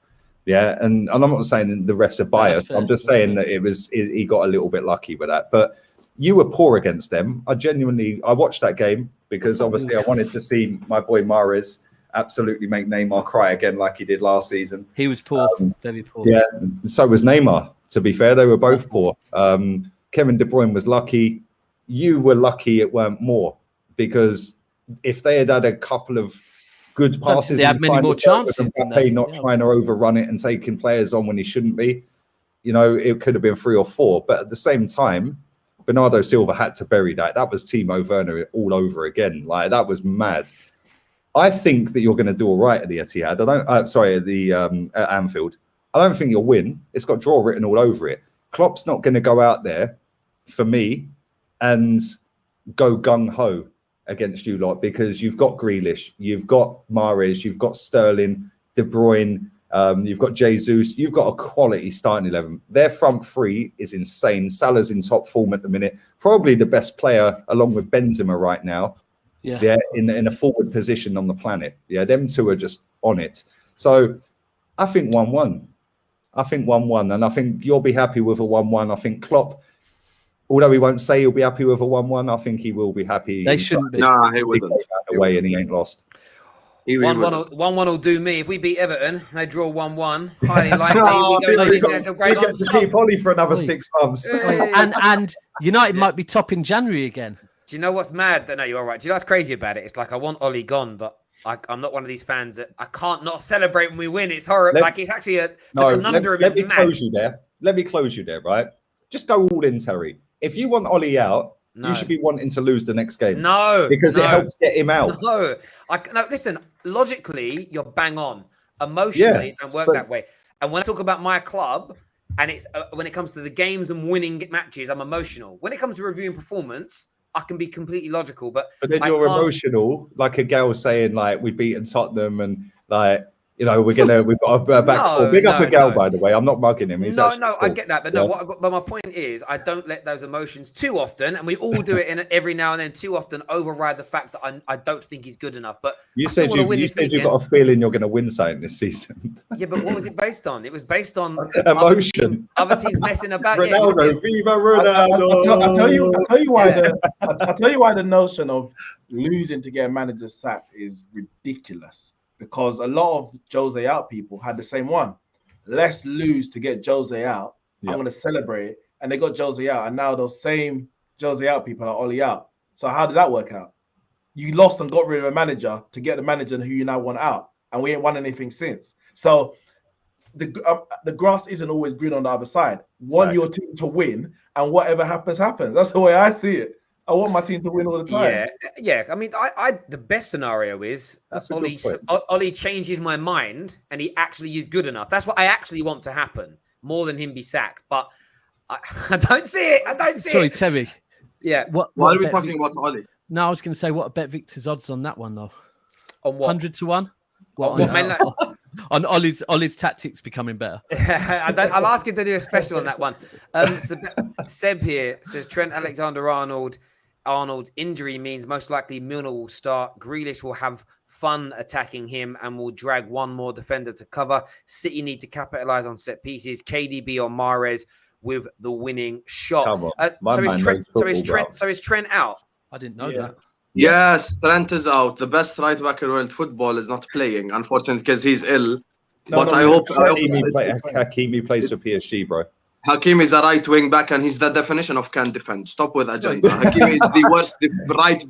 And I'm not saying the refs are biased. I'm just saying that he got a little bit lucky with that. But you were poor against them. I watched that game because obviously I wanted to see my boy Mahrez absolutely make Neymar cry again like he did last season. He was poor, very poor. Yeah, so was Neymar. To be fair, they were both poor. Kevin De Bruyne was lucky. You were lucky it weren't more because if they had had a couple of good passes, they had many more chances. Not trying to overrun it and taking players on when he shouldn't be, it could have been 3 or 4. But at the same time, Bernardo Silva had to bury that. That was Timo Werner all over again. Like that was mad. I think that you're going to do all right at the Etihad. At Anfield. I don't think you'll win. It's got draw written all over it. Klopp's not going to go out there, for me, and go gung-ho against you lot because you've got Grealish, you've got Mahrez, you've got Sterling, De Bruyne, you've got Jesus. You've got a quality starting 11. Their front three is insane. Salah's in top form at the minute. Probably the best player along with Benzema right now. Yeah, in a forward position on the planet. Yeah, them two are just on it. So I think 1-1. And I think you'll be happy with a 1-1. I think Klopp, although he won't say he'll be happy with a 1-1, I think he will be happy. They shouldn't be. No, he wouldn't. Away and he ain't lost. 1-1 will do me. If we beat Everton, they draw 1-1. Highly likely we go to we get to keep Ollie for another 6 months. And United might be top in January again. Do you know what's mad? No, you're all right. Do you know what's crazy about it? It's like I want Ollie gone, but I'm not one of these fans that I can't not celebrate when we win. It's horrible. It's actually the conundrum. Let me close you there. Let me close you there, right? Just go all in, Terry. If you want Ollie out, you should be wanting to lose the next game. Because it helps get him out. No, listen, logically, you're bang on. Emotionally, it don't work that way. And when I talk about my club, and it's when it comes to the games and winning matches, I'm emotional. When it comes to reviewing performance, I can be completely logical, but then you're emotional, like a girl saying, like, we've beaten Tottenham and like, we've got a back four. Big up a gal, by the way. I'm not mugging him. He's I get that, but but my point is, I don't let those emotions too often, and we all do it every now and then. Too often override the fact that I don't think he's good enough. But you said you've got a feeling you're going to win something this season. Yeah, but what was it based on? It was based on emotion. Other teams messing about. Ronaldo, viva Ronaldo! I'll tell you why the notion of losing to get a manager sacked is ridiculous. Because a lot of Jose out people had the same one. Let's lose to get Jose out. I'm going to celebrate. And they got Jose out. And now those same Jose out people are Ollie out. So how did that work out? You lost and got rid of a manager to get the manager who you now want out. And we ain't won anything since. So the grass isn't always green on the other side. Want your team to win. And whatever happens, happens. That's the way I see it. I want my team to win all the time. Yeah. I mean, the best scenario is Ollie changes my mind and he actually is good enough. That's what I actually want to happen more than him be sacked. But I don't see it. I don't see Sorry, it. Terry. Yeah. Why What are we Bet talking Victor- about Oli? No, I was going to say, what are Bet Victor's odds on that one, though? On what? 100 to 1? On what, man? On Ollie's tactics becoming better. I'll ask him to do a special on that one. Seb here says Trent Alexander-Arnold's injury means most likely Milner will start. Grealish will have fun attacking him and will drag one more defender to cover. City need to capitalize on set pieces. KDB or Mahrez with the winning shot. Come on. So is Trent out? I didn't know that. Yes, Trent is out. The best right back in world football is not playing, unfortunately, because he's ill. I hope Hakimi plays for PSG, bro. Hakimi is a right wing back, and he's the definition of can defend. Stop with agenda. Hakimi is the worst right.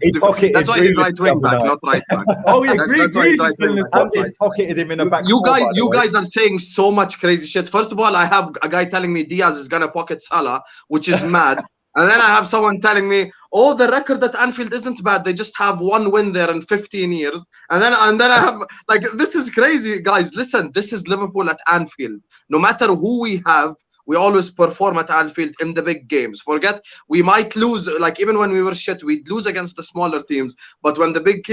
That's why he's right wing back, not right back. Oh, yeah, Grealish pocketed him in the back. You guys are saying so much crazy shit. First of all, I have a guy telling me Diaz is gonna pocket Salah, which is mad. And then I have someone telling me, oh, the record at Anfield isn't bad. They just have one win there in 15 years. And then I have, like, this is crazy, guys. Listen, this is Liverpool at Anfield. No matter who we have, we always perform at Anfield in the big games. Forget, we might lose, like even when we were shit, we'd lose against the smaller teams. But when the big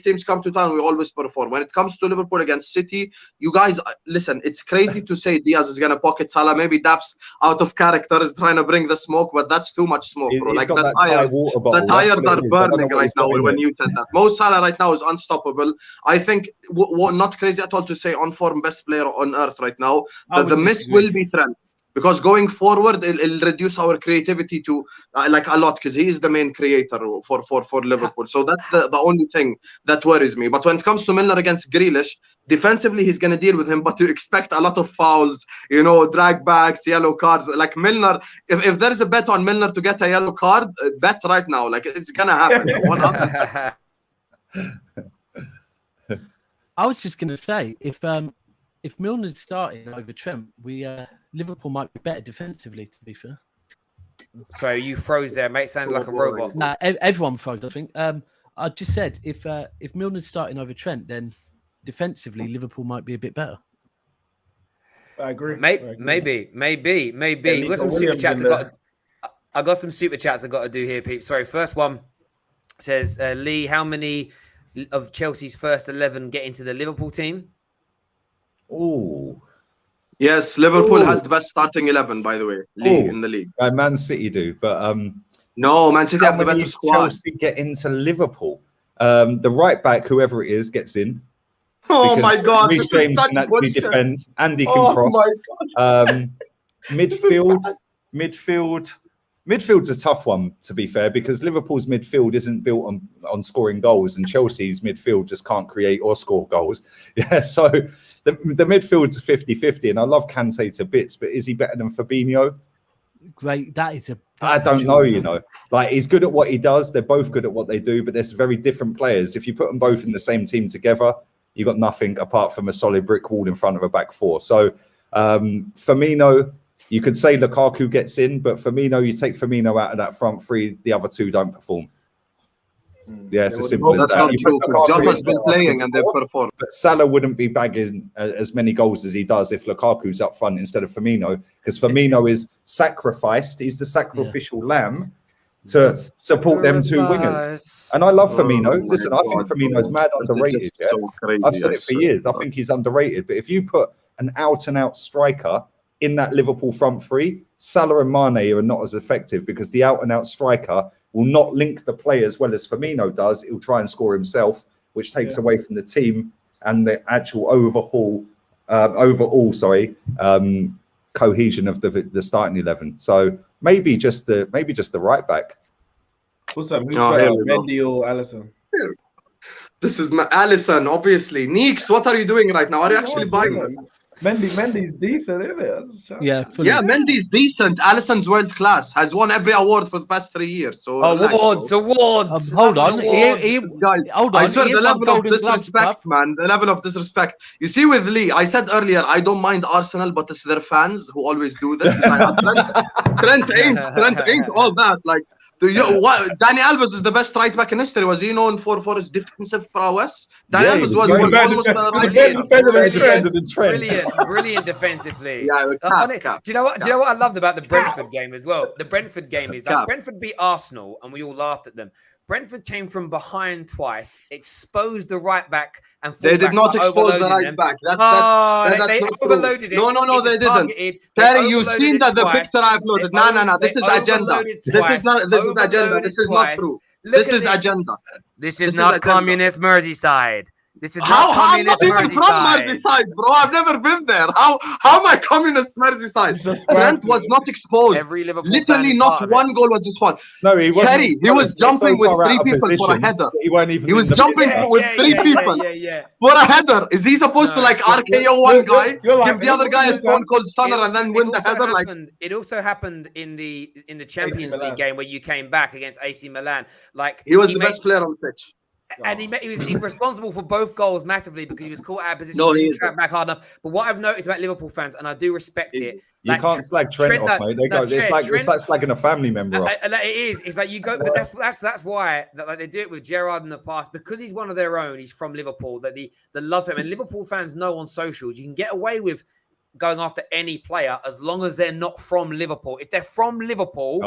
teams come to town, we always perform. When it comes to Liverpool against City, you guys, listen, it's crazy to say Diaz is going to pocket Salah. Maybe Daps, out of character, is trying to bring the smoke, but that's too much smoke, bro. Like the tires are burning right now when you said that. Mo Salah right now is unstoppable. I think, not crazy at all to say on form best player on earth right now. The miss will be Trent. Because going forward, it'll reduce our creativity to like a lot, because he is the main creator for Liverpool. So that's the only thing that worries me. But when it comes to Milner against Grealish, defensively he's going to deal with him, but to expect a lot of fouls, drag backs, yellow cards. Like Milner, if there is a bet on Milner to get a yellow card, bet right now. Like it's going to happen. 100%. I was just going to say, if Milner's starting over Trent, Liverpool might be better defensively, to be fair. So you froze there, mate. Sounded like a robot. No, everyone froze, I think. I just said if Milner's starting over Trent, then defensively Liverpool might be a bit better. I agree. Maybe. We've got some super chats. I got some super chats I got to do here, Pete. Sorry, first one says, Lee, how many of Chelsea's first 11 get into the Liverpool team? Oh. Yes, Liverpool has the best starting 11, by the way, in the league. Man City do, but no, Man City have the better squad. Chelsea get into Liverpool. The right back, whoever it is, gets in. Oh my God! Reece James can actually defend, and he can cross. Midfield's a tough one, to be fair, because Liverpool's midfield isn't built on scoring goals, and Chelsea's midfield just can't create or score goals. Yeah, so the midfield's 50-50, and I love Kante to bits, but is he better than Fabinho? Great, I don't know, Like, he's good at what he does. They're both good at what they do, but they're very different players. If you put them both in the same team together, you got nothing apart from a solid brick wall in front of a back four. So Firmino, you could say Lukaku gets in, but Firmino, you take Firmino out of that front three, the other two don't perform. Yeah, it's as simple as that. Jota's been playing and they've performed. But Salah wouldn't be bagging as many goals as he does if Lukaku's up front instead of Firmino, because Firmino is sacrificed. He's the sacrificial lamb to support them two wingers. And I love Firmino. Listen, I think Firmino's mad underrated. Yeah? So crazy, I've said it for years. I think he's underrated. But if you put an out-and-out striker in that Liverpool front three, Salah and Mane are not as effective, because the out-and-out striker will not link the play as well as Firmino does. He'll try and score himself, which takes away from the team and the actual overall cohesion of the starting 11. So maybe just the right back. What's up? Mendy or Alisson? This is Alisson, obviously. Neeks, what are you doing right now? Are you actually buying them? Mendy's decent, isn't it? Yeah, Mendy's decent. Alisson's world class. Has won every award for the past 3 years. So awards. Hold on. I swear, the level of disrespect, man. The level of disrespect. You see, with Lee, I said earlier, I don't mind Arsenal, but it's their fans who always do this. Trent ain't all that. Like, Dani Alves is the best right back in history. Was he known for his defensive prowess? Dani Alves was almost Brilliant. brilliant defensively. Yeah, cap. Do you know what? Do you know what I loved about the Brentford game as well? The Brentford game is that Brentford beat Arsenal, and we all laughed at them. Brentford came from behind twice, exposed the right back, and they did not expose the right back. They overloaded it. No, they didn't. Terry, you've seen that the picture I uploaded. No. This is agenda. This is agenda. This is not true. This is agenda. This is not communist Merseyside. This is not communist Merseyside. I'm not even from Merseyside, bro. I've never been there. How am I communist Merseyside? Trent was not exposed. Literally not one goal was his fault. No, he wasn't. Terry, he was jumping with three people for a header. He weren't even. He was jumping with three people for a header. Is he supposed to like RKO one guy, give the other guy a phone called Stunner, and then win the header? Like it also happened in the Champions League game where you came back against AC Milan. Like he was the best player on the pitch. And he was responsible for both goals massively because he was caught out of position. No, he didn't track back hard enough. But what I've noticed about Liverpool fans, and I do respect it, you can't slag Trent off, mate. It's like slagging a family member off. It is. It's like you go, but that's why like they do it with Gerrard in the past because he's one of their own. He's from Liverpool. That the love him, and Liverpool fans know on socials you can get away with going after any player as long as they're not from Liverpool. If they're from Liverpool,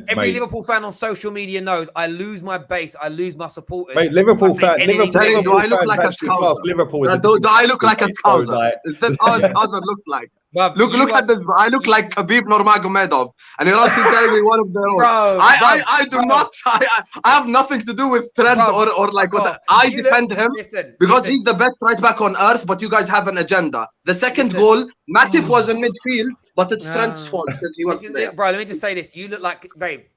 every Liverpool fan on social media knows I lose my base, I lose my supporters. Mate, Liverpool fans actually class Liverpool as do I look like a scouser? Is that how a scouser look like? Look at this. I look like Khabib Nurmagomedov, and you're actually telling me one of their own. I do not. I have nothing to do with Trent or like what. I defend him because he's the best right back on earth. But you guys have an agenda. The second goal, Matip was in midfield, but it's Trent's fault because he was there. Bro, let me just say this: you look like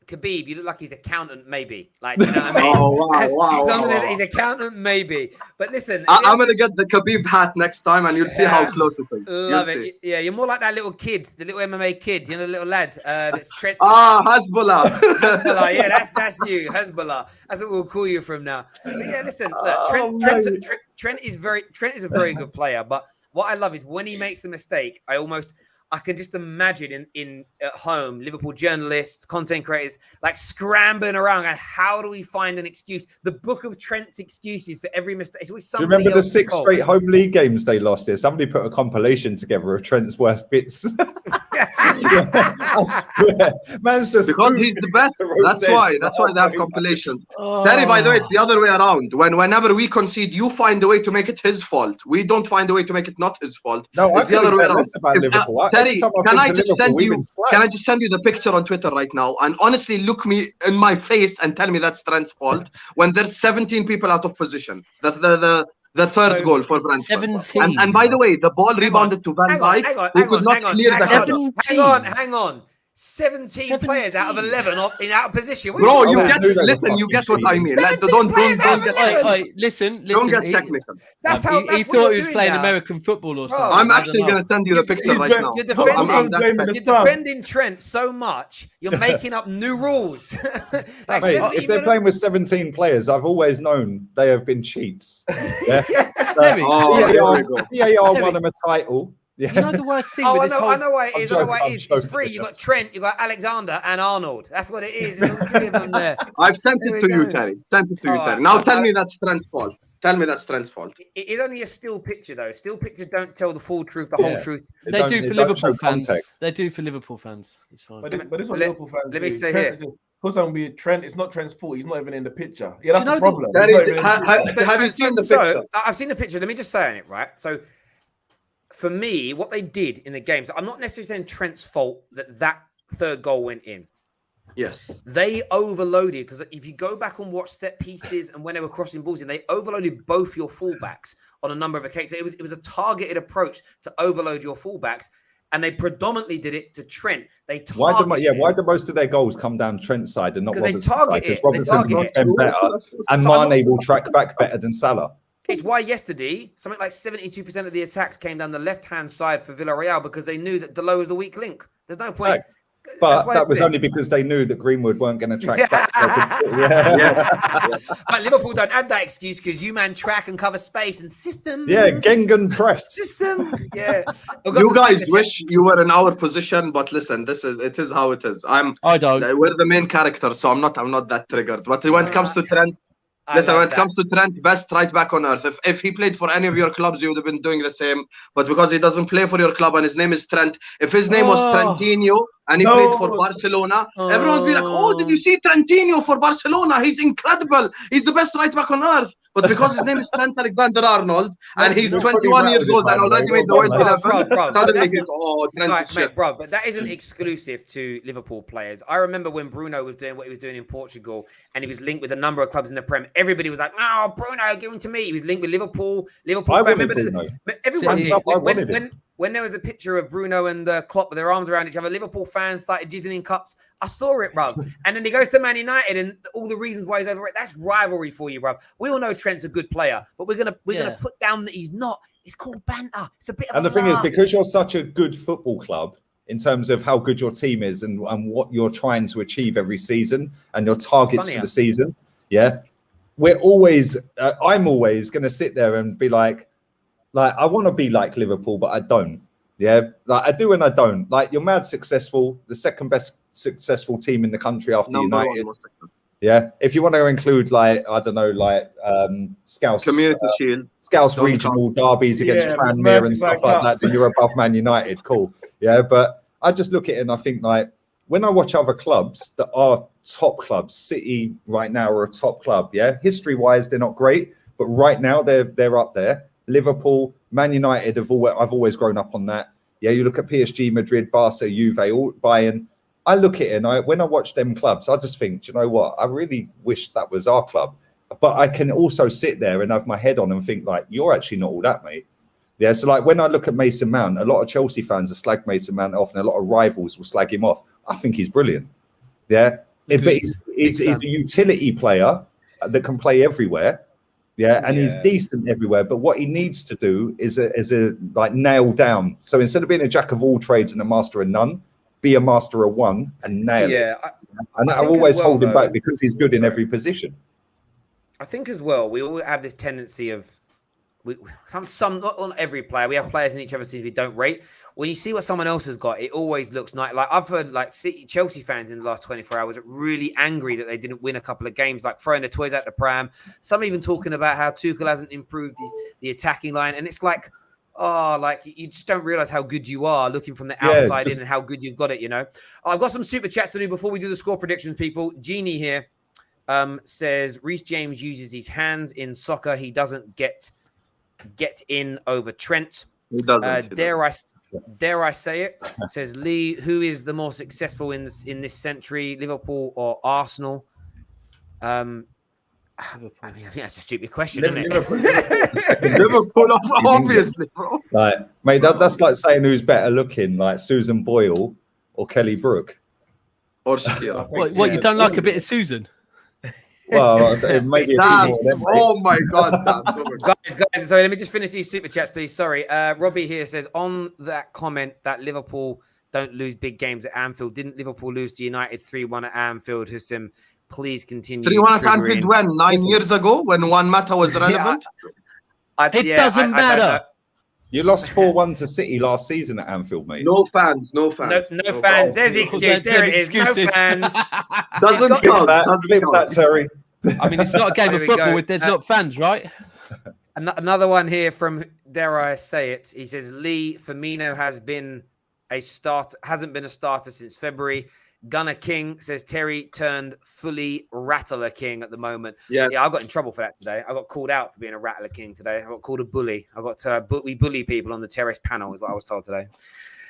Khabib. You look like his accountant, maybe. Like, you know what I mean? Wow. His accountant, maybe. But listen, I'm gonna get the Khabib hat next time, and you'll see how close it is. Love it. Yeah, you're more like that little kid, the little MMA kid. You know, the little lad. That's Trent. Hezbollah. Hezbollah. Yeah, that's you, Hezbollah. That's what we'll call you from now. But yeah, listen, look, Trent is a very good player, but what I love is when he makes a mistake, I can just imagine in at home, Liverpool journalists, content creators, like scrambling around and how do we find an excuse? The book of Trent's excuses for every mistake. It's always somebody remember the else's 6 fault. straight home league games they lost here? Somebody put a compilation together of Trent's worst bits. I swear. Man's just because he's the best. That's why they have compilations. Terry, by the way, it's the other way around. Whenever we concede, you find a way to make it his fault. We don't find a way to make it not his fault. No, it's the other way around. About Liverpool. Terry, can I just send you the picture on Twitter right now and honestly look me in my face and tell me that's Trent's fault when there's 17 people out of position. That's the third goal for Brentford. 17. And by the way, the ball rebounded to Van Dijk, who could not clear the header. Hang on. 17 players out of 11 in out of position. Bro, you get what I mean. Like, don't get listen. Don't get technical. He thought he was playing American football or something. I'm actually going to send you the picture right now. You're defending Trent so much, you're making up new rules. Mate, if they're playing with 17 players, I've always known they have been cheats. Yeah. EAR won them a title. Yeah. You know the worst thing. I know why it is. It's free. You got Trent, you got Alexander, and Arnold. That's what it is. There's 3 of them there. I've sent it to you, Terry. Terry. Now tell me that's Trent's fault. Tell me that's Trent's fault. It is only a still picture, though. Still pictures don't tell the full truth, the whole truth. They do for Liverpool fans. They do for Liverpool fans. It's fine. But it's what Liverpool fans. Let me say here. Husam Trent. It's not Trent's fault. He's not even in the picture. Yeah, that's the problem. Have you seen the picture? I've seen the picture. Let me just say on it, right? So, for me, what they did in the game, so I'm not necessarily saying Trent's fault that third goal went in. Yes. They overloaded, because if you go back and watch set pieces and when they were crossing balls in, they overloaded both your fullbacks on a number of occasions. It was a targeted approach to overload your fullbacks, and they predominantly did it to Trent. They targeted why do most of their goals come down Trent's side and not Robertson's side? Because Robertson will get better, and Mane will track back better than Salah. It's why yesterday, something like 72% of the attacks came down the left-hand side for Villarreal because they knew that Delo was the weak link. There's no point. Correct. But that was only because they knew that Greenwood weren't going to track back. But Liverpool don't have that excuse because you man track and cover space and system. Yeah, Gengen press. System. Yeah. You guys wish you were in our position, but listen, it is how it is. I don't. We're the main character, so I'm not that triggered. But when it comes to Trent, Listen, love when it that. comes to Trent, best right back on earth. If he played for any of your clubs, you would have been doing the same. But because he doesn't play for your club and his name is Trent, if his name was Trentino and he played for Barcelona, everyone would be like, oh, did you see Trentino for Barcelona? He's incredible. He's the best right back on earth. But because his name is Trent Alexander-Arnold and he's you're pretty 21 years rattled, old by and the way. already made the Well World done, Bro, 11, bro, suddenly that's he's, Trent Guys, is shit. mate, bro, but that isn't exclusive to Liverpool players. I remember when Bruno was doing what he was doing in Portugal and he was linked with a number of clubs in the Prem. Everybody was like, "Oh, Bruno, give him to me." He was linked with Liverpool. Liverpool I fan. wanted Remember, Bruno. everyone Hands did. up, I wanted him. When there was a picture of Bruno and Klopp with their arms around each other, Liverpool fans started jizzing in cups. I saw it, bruv. And then he goes to Man United and all the reasons why he's overrated. That's rivalry for you, bruv. We all know Trent's a good player, but we're gonna put down that he's not. It's called banter. It's a bit of And a the thing is, laugh. because you're such a good football club in terms of how good your team is and what you're trying to achieve every season and your targets for the season, we're always, I'm always going to sit there and be like I want to be like Liverpool, but I don't. Yeah, like I do and I don't. Like you're mad successful, the second best successful team in the country after United. Yeah, if you want to include like I don't know, like Scouse Community Shield, Scouse regional derbies against Tranmere and stuff like that, then you're above Man United. Cool. Yeah, but I just look at it and I think like when I watch other clubs that are top clubs, City right now are a top club. Yeah, history-wise they're not great, but right now they're up there. Liverpool, Man United I've always grown up on that. Yeah, you look at PSG, Madrid, Barca, Juve, Bayern. I look at it and when I watch them clubs, I just think, do you know what? I really wish that was our club. But I can also sit there and have my head on and think like, you're actually not all that, mate. Yeah, so like when I look at Mason Mount, a lot of Chelsea fans have slagged Mason Mount off and a lot of rivals will slag him off. I think he's brilliant. Yeah, but he's a utility player that can play everywhere. Yeah, and he's decent everywhere. But what he needs to do is a like nail down. So instead of being a jack of all trades and a master of none, be a master of one and nail it. And I always hold him back because he's good in every position. I think as well, we all have this tendency of some not on every player. We have players in each other's teams we don't rate. When you see what someone else has got, it always looks nice. Like I've heard like Chelsea fans in the last 24 hours really angry that they didn't win a couple of games, like throwing their toys out the pram. Some even talking about how Tuchel hasn't improved the attacking line. And it's like, oh, like you just don't realize how good you are looking from the outside in and how good you've got it, you know. I've got some super chats to do before we do the score predictions, people. Jeannie here says Reece James uses his hands in soccer. He doesn't get in over Trent. He doesn't. Dare I say it? Says Lee, who is the more successful in this century, Liverpool or Arsenal? I mean, I think that's a stupid question, isn't it? Liverpool, obviously, bro. Like, mate, that's like saying who's better looking, like Susan Boyle or Kelly Brook. Or Shakira. What you don't like a bit of Susan? Well, maybe oh my God. guys, sorry, let me just finish these super chats, please. Sorry. Robbie here says, on that comment that Liverpool don't lose big games at Anfield, didn't Liverpool lose to United 3-1 at Anfield? Husam, please continue. 3-1 at Anfield when? 9 years ago when Juan Mata was relevant? It doesn't matter. You lost 4-1 to City last season at Anfield, mate. No fans. No fans. There's the excuse. There it is. No fans. Doesn't count. Clip that, Terry. I mean, it's not a game of football if there's not fans, right? Another one here from, dare I say it, he says, Lee, Firmino hasn't been a starter since February. Gunner King says Terry turned fully Rattler King at the moment. Yeah, I got in trouble for that today. I got called out for being a Rattler King today. I got called a bully. I got we bully people on the terrace panel is what I was told today,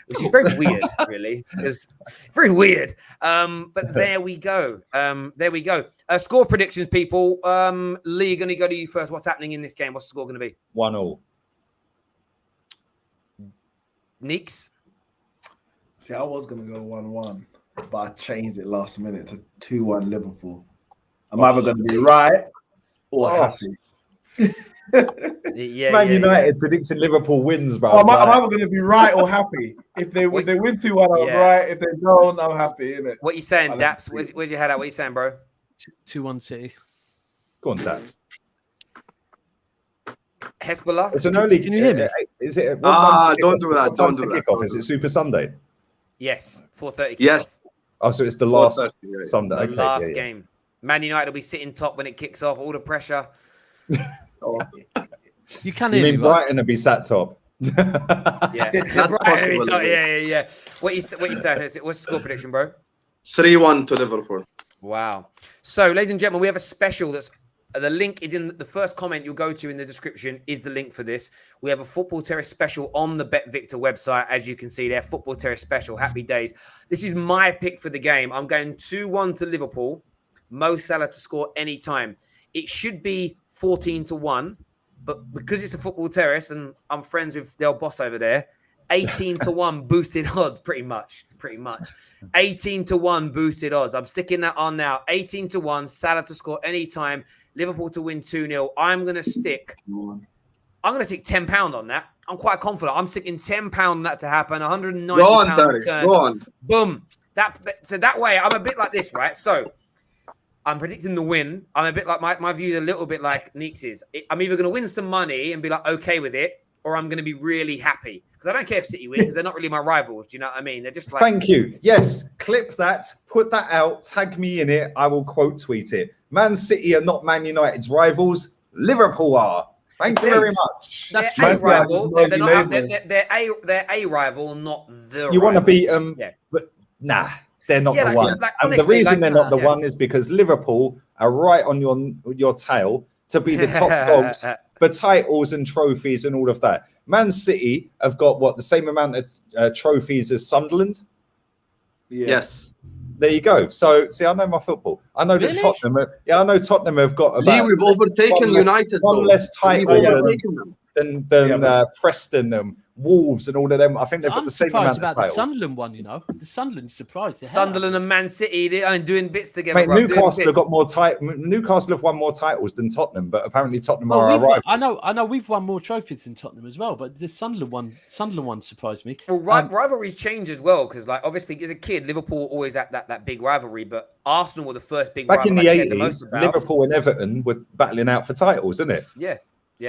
which is very weird, really. It's very weird. But there we go. Score predictions, people. Lee, going to go to you first. What's happening in this game? What's the score going to be? 1-1. Neeks? See, I was going to go 1-1. But I changed it last minute to 2-1 Liverpool. I'm either going to be right or happy. Man United predicting Liverpool wins, bro. I'm either going to be right or happy. If they win 2-1, I'm right. If they don't, I'm happy, innit? What you saying, Daps? Where's your head at? What you saying, bro? 2-1 City. Go on, Daps. Hezbollah? It's an early. Can you hear me? Is it? Don't do that. Don't do that. Kickoff? Is it Super Sunday? Yes, 4:30. Yes. Oh, so it's the last Sunday. The last game. Man United will be sitting top when it kicks off. All the pressure. You can You hear me, mean right? Brighton to be sat top? Yeah, That's Brighton, possible. yeah. What you saying? What's the score prediction, bro? 3-1 to Liverpool. Wow. So, ladies and gentlemen, we have a special that's the link is in the first comment you'll go to in the description is the link for this. We have a Football Terrace special on the Bet Victor website, as you can see there. Football Terrace special. Happy days. This is my pick for the game. I'm going 2-1 to Liverpool. Mo Salah to score any time. It should be 14-1, but because it's a Football Terrace and I'm friends with Del Boss over there, 18-1 boosted odds, pretty much. 18-1 boosted odds. I'm sticking that on now. 18-1, Salah to score anytime, Liverpool to win 2-0. I'm gonna stick £10 on that. I'm quite confident. I'm sticking £10 on that to happen. £190 Go on, Terry. return. Go on. Boom. That way, I'm a bit like this, right? So I'm predicting the win. I'm a bit like my view is a little bit like Neeks'. I'm either going to win some money and be like okay with it, or I'm going to be really happy because I don't care if City win because they're not really my rivals. Do you know what I mean? They're just like. Thank you. Yes, clip that, put that out, tag me in it. I will quote tweet it. Man City are not Man United's rivals. Liverpool are. Thank you very much. That's true. A rival. Noisy They're not. label. They're a rival, not the. You want to rival. beat them, Yeah. but nah, they're not Yeah, the like- one. like, And the honestly, reason like, they're not the yeah. one is because Liverpool are right on your tail to be the top dogs for titles and trophies and all of that. Man City have got the same amount of trophies as Sunderland. Yeah. Yes. There you go. So see, I know my football. I know Really? that Tottenham. I know Tottenham have got Lee, about we've overtaken United. one though. less We've title overtaken them. than Yeah, but- Preston and Wolves and all of them. I think they've got I'm the same amount surprised about of the titles. Sunderland one, you know. The Sunderland surprised. the hell out of Sunderland me. and Man City, they're doing bits together. Mate, bro, doing Newcastle have bits. got more Newcastle have won more titles than Tottenham, but apparently Tottenham Well, are our we've won- rivals. I know we've won more trophies than Tottenham as well, but the Sunderland one surprised me. Well, rivalries change as well because, like, obviously, as a kid, Liverpool always had that big rivalry, but Arsenal were the first big Back in rival the I cared the most 80s, about. Liverpool and Everton were battling out for titles, isn't it? Yeah.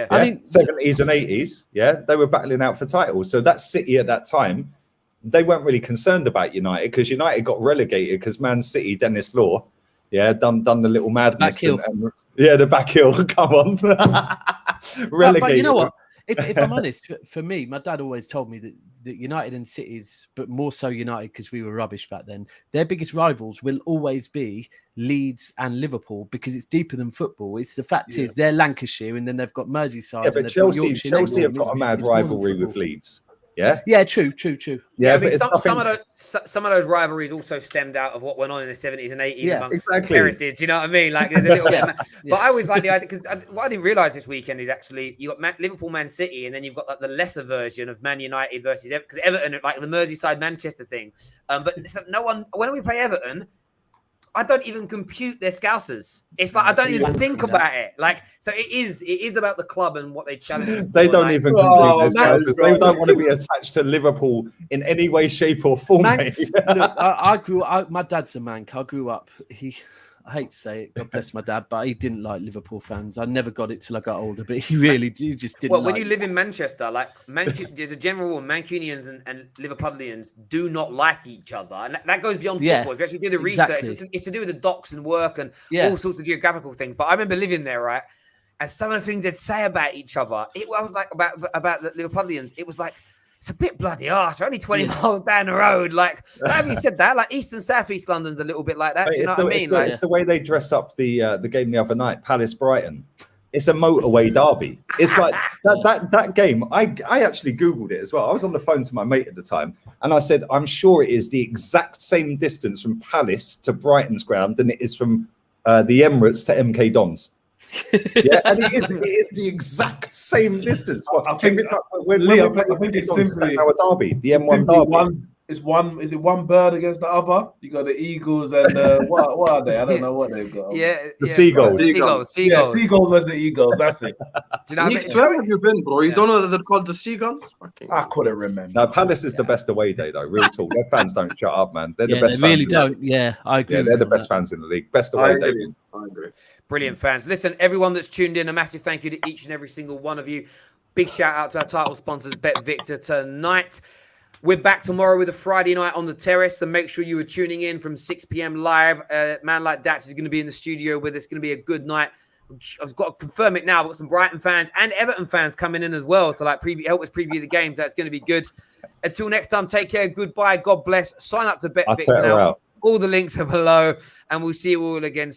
I mean- 70s and 80s, they were battling out for titles. So that City at that time, they weren't really concerned about United because United got relegated because Man City, Dennis Law, done the little madness. Back heel. The back heel, come on. Relegated. But you know what? If I'm honest, for me, my dad always told me that United and City's, but more so United because we were rubbish back then, their biggest rivals will always be Leeds and Liverpool because it's deeper than football. It's the fact is they're Lancashire and then they've got Merseyside. Yeah, but and they've got Chelsea Yorkshire next to have them. got a mad It's more than rivalry with football. Leeds. Yeah, Yeah, true. Yeah, I but mean, it's some nothing- of those rivalries also stemmed out of what went on in the 70s and 80s Yeah, amongst exactly. terraces. You know what I mean? Like, there's a little bit. Yeah. But I always like the idea because what I didn't realize this weekend is actually you got Liverpool, Man City, and then you've got like the lesser version of Man United versus Everton because Everton, like the Merseyside Manchester thing. But no one when we play Everton, I don't even compute their Scousers. It's like I don't even think about it. Like, so it is about the club and what they challenge. They for, don't like- even Oh, complete their man, spouses. bro. They don't want to be attached to Liverpool in any way, shape, or form. mate. Look, I grew up. My dad's a Manc. I grew up. I hate to say it. God bless my dad, but he didn't like Liverpool fans. I never got it till I got older, but he really just didn't. Well, when like you live in Manchester, like there's a general rule, Mancunians and Liverpudlians do not like each other, and that goes beyond Yeah, football. If you actually do the research, exactly. it's to do with the docks and work and Yeah. all sorts of geographical things. But I remember living there, right? And some of the things they'd say about each other, I was like about the Liverpudlians, it was like, it's a bit bloody arse. We're only 20 miles down the road. Like, having said that, like East and South East London's a little bit like that. Mate, Do you know it's what I the- mean? it's the- Like, it's the way they dress up the game the other night, Palace Brighton. It's a motorway derby. It's like that game. I actually Googled it as well. I was on the phone to my mate at the time, and I said, I'm sure it is the exact same distance from Palace to Brighton's ground than it is from the Emirates to MK Dons. Yeah, and it is the exact same distance. I think- when Lee, I we think- play I think it's MK Dons, simply- our derby, the M1 Simply derby. is it one bird against the other? You got the Eagles and what are they? I don't know what they've got. The Seagulls. Seagulls. Yeah, Seagulls versus the Eagles. That's it. Do you know what I mean? Where have you been, bro? You don't know that they're called the Seagulls? Fucking- I couldn't remember. No, Palace is the best away day, though. Real talk. Their fans don't shut up, man. They're the Yeah, best they really fans. in the league. don't. Yeah, I agree. Yeah, with they're the you on best that. fans in the league. Best I away day. agree. I agree. Brilliant fans. Listen, everyone that's tuned in, a massive thank you to each and every single one of you. Big shout out to our title sponsors, Bet Victor tonight. We're back tomorrow with a Friday night on the terrace, so make sure you are tuning in from 6 p.m. live. Man like Daps is going to be in the studio with us. It's going to be a good night. I've got to confirm it now. We've got some Brighton fans and Everton fans coming in as well to like help us preview the games. That's going to be good. Until next time, take care. Goodbye. God bless. Sign up to Bet Victor now. All the links are below, and we'll see you all again